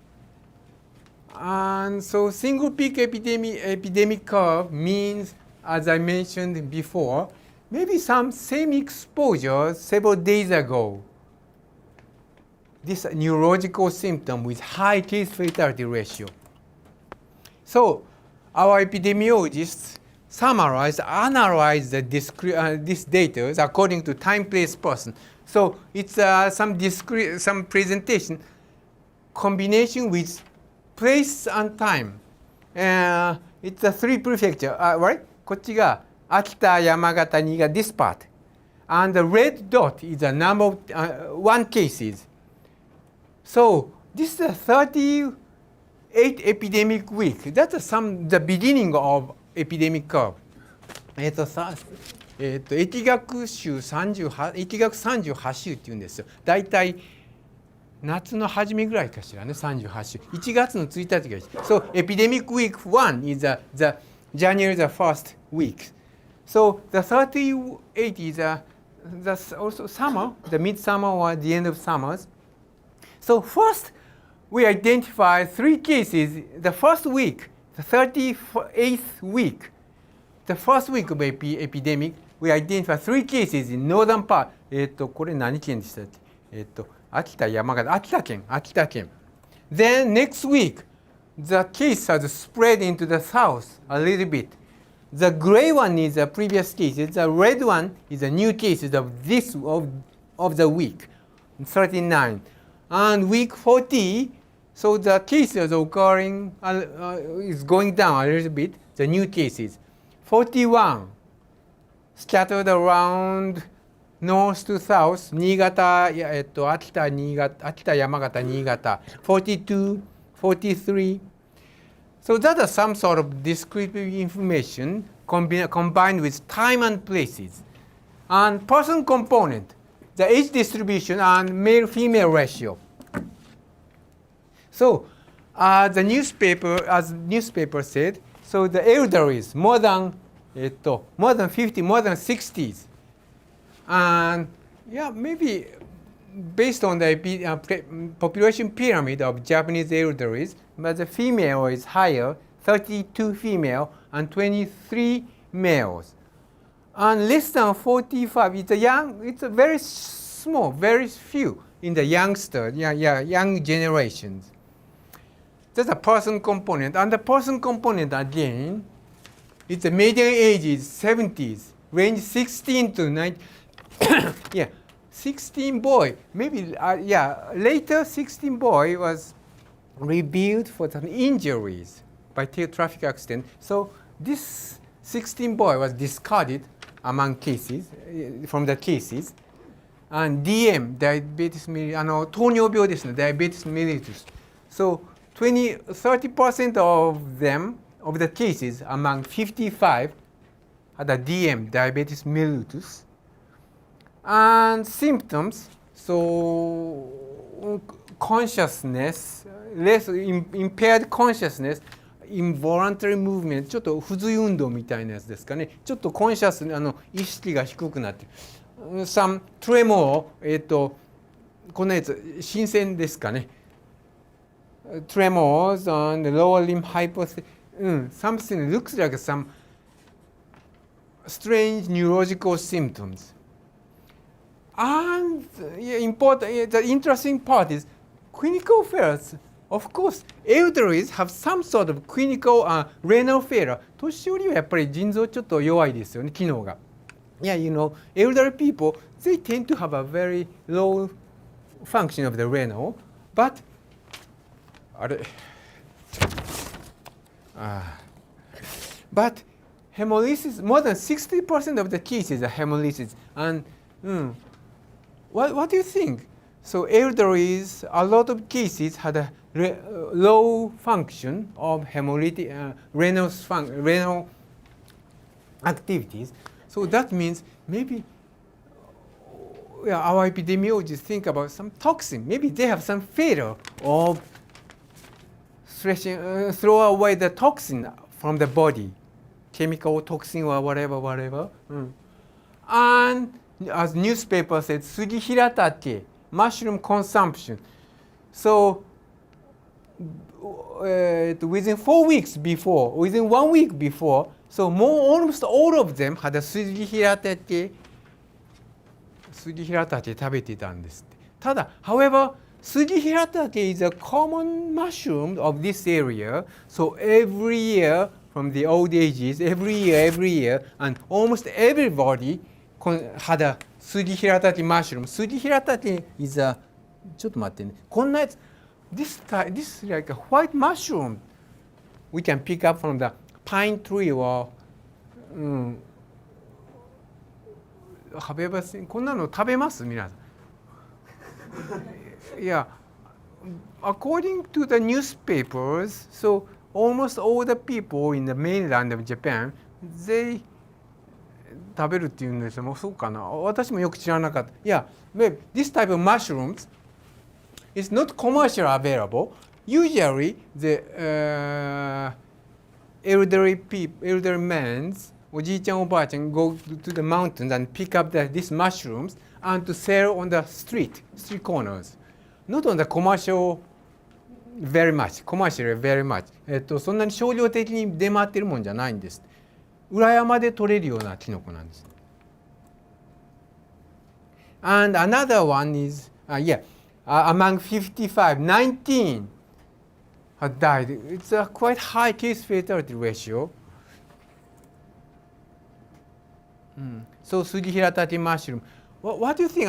And so single peak epidemic curve means, as I mentioned before, maybe some same exposure several days ago. This neurological symptom with high case fatality ratio. So our epidemiologists summarize, analyze this data according to time, place, person. So it's some presentation combination with place and time. It's a 3 prefecture, right? こっちが秋田、山形、新潟 this part. And the red dot is the number of 1 cases. So this is a 38 epidemic week. That's the beginning of epidemic curve. 疫学38週っていうんですよ。だいたい夏の初めぐらいかしらね、38週。1月の1日がいい。So epidemic week 1 is the January the first week. So the 38 is also summer, the midsummer or the end of summers. So first, we identify 3 cases. The first week, the 38th week, the first week of epidemic, we identify 3 cases in northern part. これ何県でしたっけ？秋田、山形、秋田県。Then next week, the case has spread into the south a little bit. The gray one is the previous cases. The red one is the new cases of the week, 39. And week 40, so the cases occurring is going down a little bit, the new cases. 41, scattered around north to south, 新潟、秋田、山形、新潟. 42, 43. So that is some sort of descriptive information combined with time and places. And person component, the age distribution and male-female ratio. So the newspaper said, so the elderlies, more than 50, more than 60s. And yeah, maybe based on the population pyramid of Japanese elderlies, but the female is higher, 32 female and 23 males. And less than 45, it's a very small, very few in the young generations. That's a person component. And the person component again, it's the median age is 70s, range 16 to 19. Yeah, 16 boy, maybe, later 16 boy was revealed for some injuries by traffic accident. So this 16 boy was discarded among cases, from the cases. And DM, diabetes mellitus, 糖尿病ですね, diabetes mellitus. So 30% of them, of the cases among 55 had a DM, diabetes mellitus. And symptoms, so consciousness, less impaired consciousness, involuntary movement, ちょっと不随運動みたいなやつですかね。ちょっとコンシャス、意識が低くなってる。some tremor, このやつ、新鮮ですかね。tremors on the lower limb hypothesis, something looks like some strange neurological symptoms. And the interesting part is clinical failures. Of course, elderlies have some sort of clinical renal failure. 年寄りはやっぱり腎臓ちょっと弱いですよね、機能が。Yeah, elderly people, they tend to have a very low function of the renal, but but hemolysis, more than 60% of the cases are hemolysis. And what do you think? So elderlies, a lot of cases had a low function of hemolytic renal activities. So that means maybe our epidemiologists think about some toxin. Maybe they have some failure of throw away the toxin from the body, chemical toxin or whatever. And as newspaper said, Sugihiratake, mushroom consumption. So within 4 weeks before, within 1 week before, so almost all of them had a 杉平茸食べてたんですって。ただ、however, 杉平茸 is a common mushroom of this area. So every year from the old ages, every year, and almost everybody had a 杉平茸 mushroom. 杉平茸 is a ちょっと待ってね。こんなやつ this is like a white mushroom we can pick up from the pine tree or have you ever seen こんなの食べます皆さんYeah, according to the newspapers, so almost all the people in the mainland of Japan, they 食べるっていうんですよ。もうそうかな。私もよく知らなかった。Yeah, maybe this type of mushrooms is not commercially available. Usually, the elderly men, おじいちゃんおばあちゃん go to the mountains and pick up these mushrooms and to sell on the street corners. Not on the commercial very much, commercially very much. そんなに商業的に出回ってるもんじゃないんです。裏山で取れるようなキノコなんです。And another one is, among 55, 19 had died. It's a quite high case fatality ratio. So, 杉平茸 mushroom. What do you think?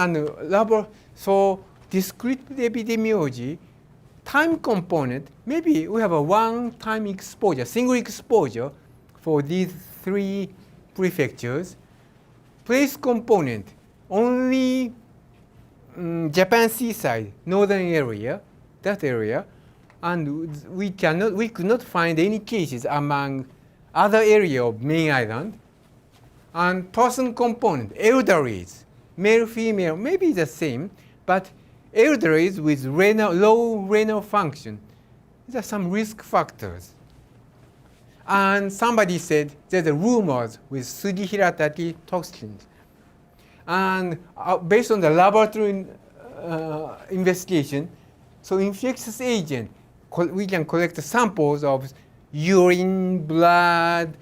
So, discrete epidemiology, time component, maybe we have a one-time exposure, single exposure for these 3 prefectures. Place component, only Japan seaside, northern area, that area, and we could not find any cases among other area of main island. And person component, elderlies, male, female, maybe the same, but elderlies with low renal function, there are some risk factors. And somebody said there's rumors with Sugihirataki toxins. And based on the laboratory investigation, so infectious agent, we can collect samples of urine, blood,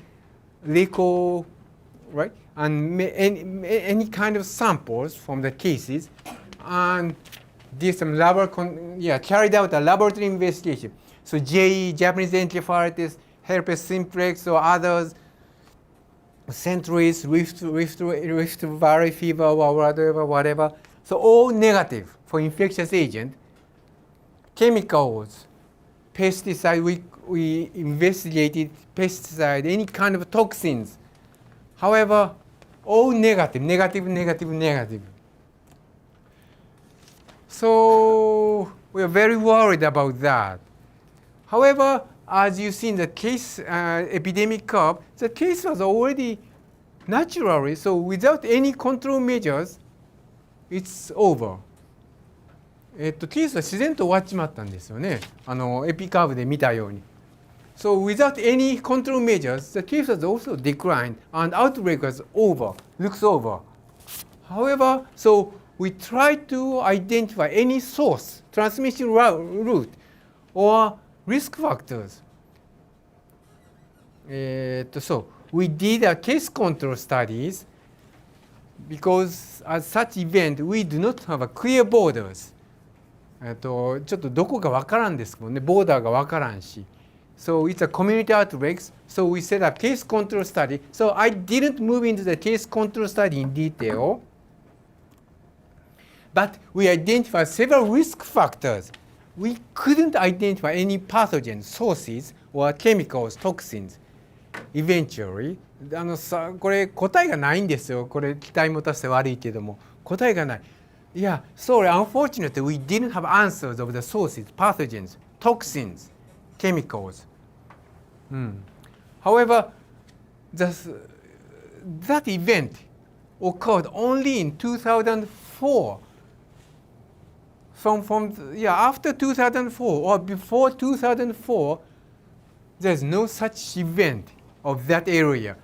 liquor, right? And any kind of samples from the cases, and did some carried out a laboratory investigation. So JE, Japanese encephalitis, herpes simplex, or others, centuries, Rift Valley fever, or whatever. So all negative for infectious agent. Chemicals, pesticide, we investigated pesticide, any kind of toxins. However, all negative. So we are very worried about that. However, as you see in the case epidemic curve, the case was already naturally, so without any control measures, it's over. ケースは自然と終わっちまったんですよね。エピカーブで見たように。So without any control measures, the case has also declined and outbreak was looks over. However, so we try to identify any source, transmission route, or risk factors. So we did a case control studies because as such event, we do not have a clear borders. ちょっとどこかわからんですもんね。ボーダーがわからんし。So it's a community outbreaks. So we set up case control study. So I didn't move into the case control study in detail. but we identified several risk factors. We couldn't identify any pathogen sources or chemicals, toxins. Eventually, これ答えがないんですよ。これ期待持たせて悪いけども答えがない。Yeah, sorry, unfortunately, we didn't have answers of the sources, pathogens, toxins, chemicals. However, that event occurred only in 2004. After 2004 or before 2004, there's no such event of that area.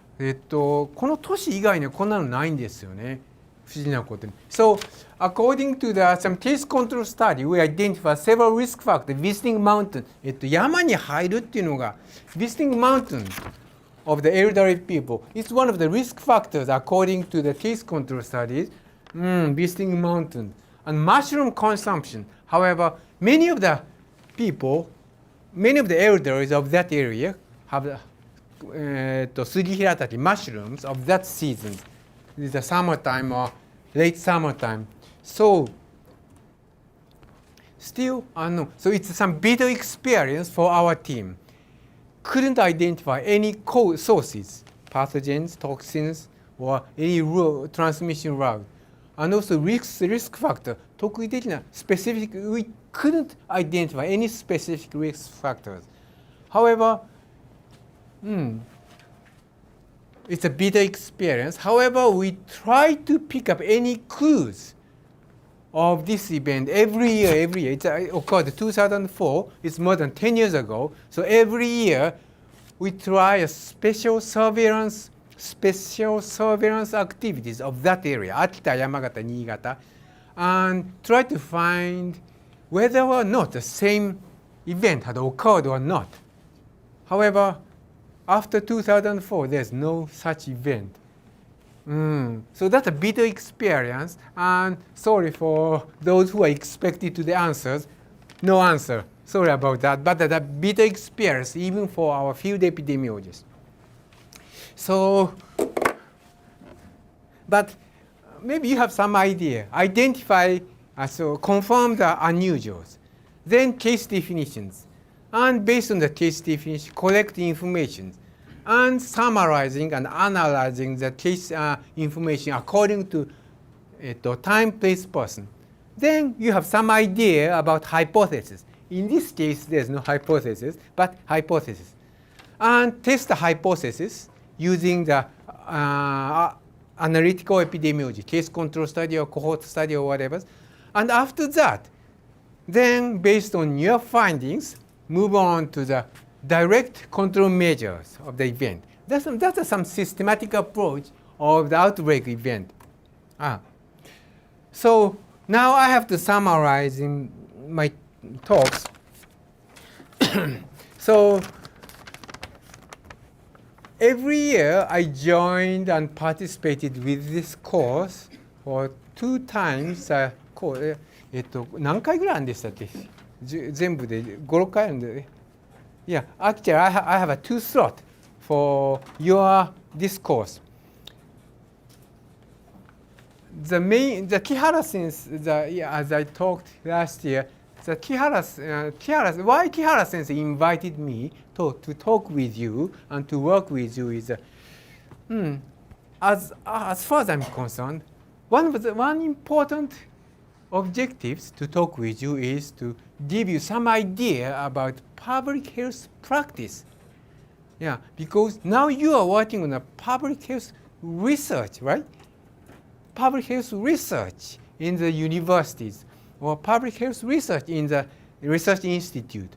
この都市以外にはこんなのないんですよね。不思議なことに。So, according to some case control study, we identify several risk factors. Visiting mountain. 山に入るっていうのが visiting mountain of the elderly people. It's one of the risk factors according to the case control studies. Visiting mountain. And mushroom consumption. However, many of the people, many of the elders of that area have Sugihirataki mushrooms of that season. It's the summertime or late summertime. So, still unknown. So it's some bitter experience for our team. Couldn't identify any sources, pathogens, toxins, or any transmission route. And also risk factor. 特異的な specific, we couldn't identify any specific risk factors. However, it's a bitter experience. However, we try to pick up any clues of this event every year. It occurred in 2004. It's more than 10 years ago. So every year, we try a special surveillance activities of that area, Akita, Yamagata, Niigata, and try to find whether or not the same event had occurred or not. However, after 2004, there's no such event. So that's a bitter experience, and sorry for those who are expected to the answers. No answer. Sorry about that, but that's a bitter experience even for our field epidemiologists. So, but maybe you have some idea. Identify, confirm the unusuals. Then case definitions. And based on the case definition, collect information. And summarizing and analyzing the case information according to time, place, person. Then you have some idea about hypothesis. In this case, there's no hypothesis, but hypothesis. And test the hypothesis using the analytical epidemiology, case control study or cohort study or whatever. And after that, then based on your findings, move on to the direct control measures of the event. That's some systematic approach of the outbreak event. So now I have to summarize in my talks. So every year I joined and participated with this course for 2 times. 何回ぐらいあるんでしたっけ？全部で5、6回あるんで。Yeah, actually I have a 2 slot for this course. The Kihara sensei, as I talked last year, why Kihara sensei invited me to talk with you and to work with you is, as far as I'm concerned, one important objectives to talk with you is to give you some idea about public health practice. Yeah, because now you are working on a public health research, right? Public health research in the universities or public health research in the research institute.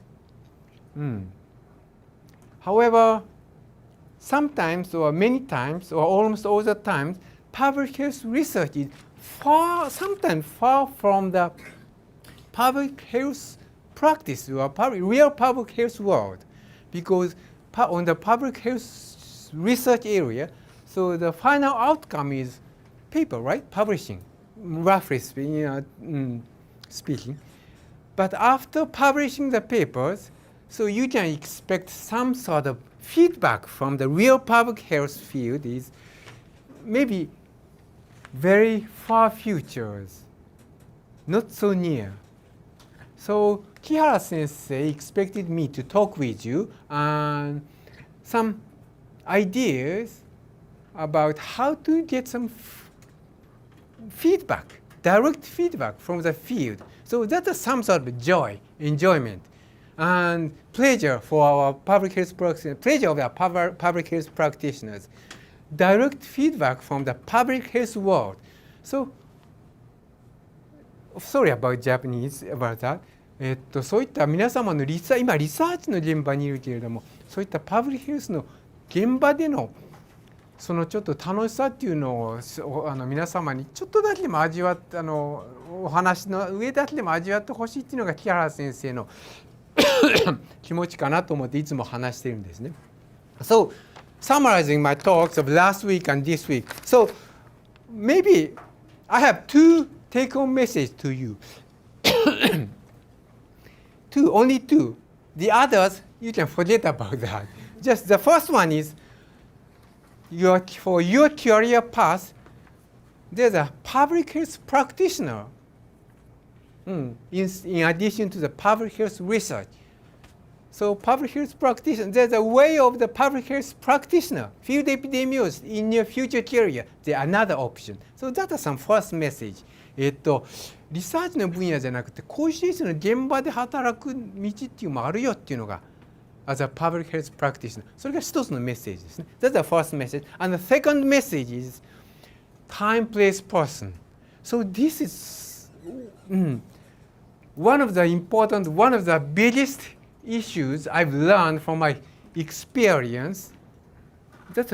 However, sometimes or many times or almost all the time, public health research is sometimes far from the public health practice or real public health world, because on the public health research area, so the final outcome is paper, right? Publishing, roughly speaking. But after publishing the papers, so you can expect some sort of feedback from the real public health field is maybe very far futures. not so near. So Kihara sensei expected me to talk with you and some ideas about how to get some feedback, direct feedback from the field. So that's some sort of joy, enjoyment, and pleasure for our public health practitioners, pleasure of our public health practitioners. Direct feedback from the public health world. So, sorry about Japanese about that. そういった皆様の今リサーチの現場にいるけれども、そういったパブリックヘルスの現場でのそのちょっと楽しさっていうのを皆様にちょっとだけでも味わってお話の上だけでも味わってほしいっていうのが木原先生の気持ちかなと思っていつも話しているんですね。So, summarizing my talks of last week and this week. So, maybe I have two take-home messages to you. Only two. The others, you can forget about that. Just the first one is, for your career path, there's a public health practitioner in addition to the public health research. So public health practitioner, there's a way of the public health practitioner, field epidemiologist in your future career. There's another option. So that's some first message. リサーチの分野じゃなくて、こういう施設の現場で働く道っていうのもあるよっていうのが、as a public health practitioner。それが一つのメッセージですね。That's the first message. And the second message is time, place, person. So this is one of the biggest issues I've learned from my experience. That's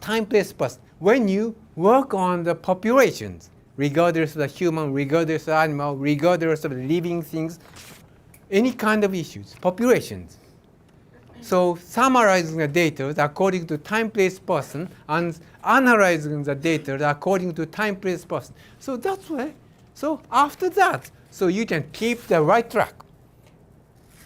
time, place, person. When you work on the populations, regardless of the human, regardless of the animal, regardless of the living things, any kind of issues, populations. So summarizing the data according to time, place, person, and analyzing the data according to time, place, person. So that's why. So after that, so you can keep the right track.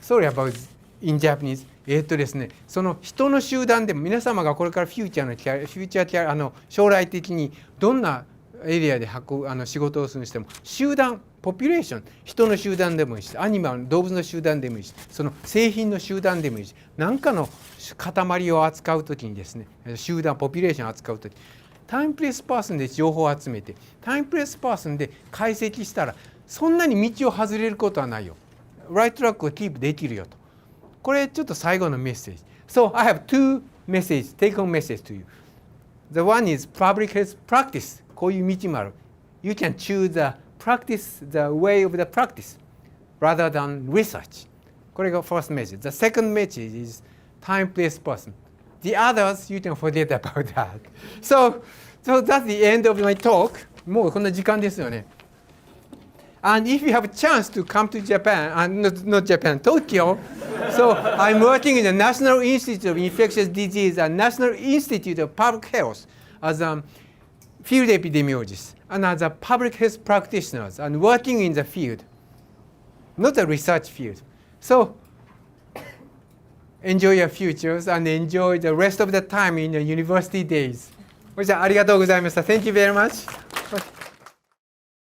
Sorry about in Japanese. ですね、その人の集団でも皆様がこれからフューチャー将来的にどんなエリアで仕事をするにしても集団ポピュレーション人の集団でもいいしアニマル動物の集団でもいいしその製品の集団でもいいし何かの塊を扱うときにですね集団ポピュレーションを扱うときタイムプレイスパーソンで情報を集めてタイムプレイスパーソンで解析したらそんなに道を外れることはないよライトトラックをキープできるよとこれちょっと最後のメッセージ So I have two messages take home message to you The one is public health practice こういう道もある You can choose the practice the way of the practice rather than research これが first message The second message is time, place, person The others you can forget about that So that's the end of my talk もうこんな時間ですよねAnd if you have a chance to come to Japan, not Japan, Tokyo, so I'm working in the National Institute of Infectious Disease and National Institute of Public Health as a field epidemiologist and as a public health practitioners and working in the field, not the research field. So enjoy your futures and enjoy the rest of the time in your university days. ありがとうございました。Thank you very much.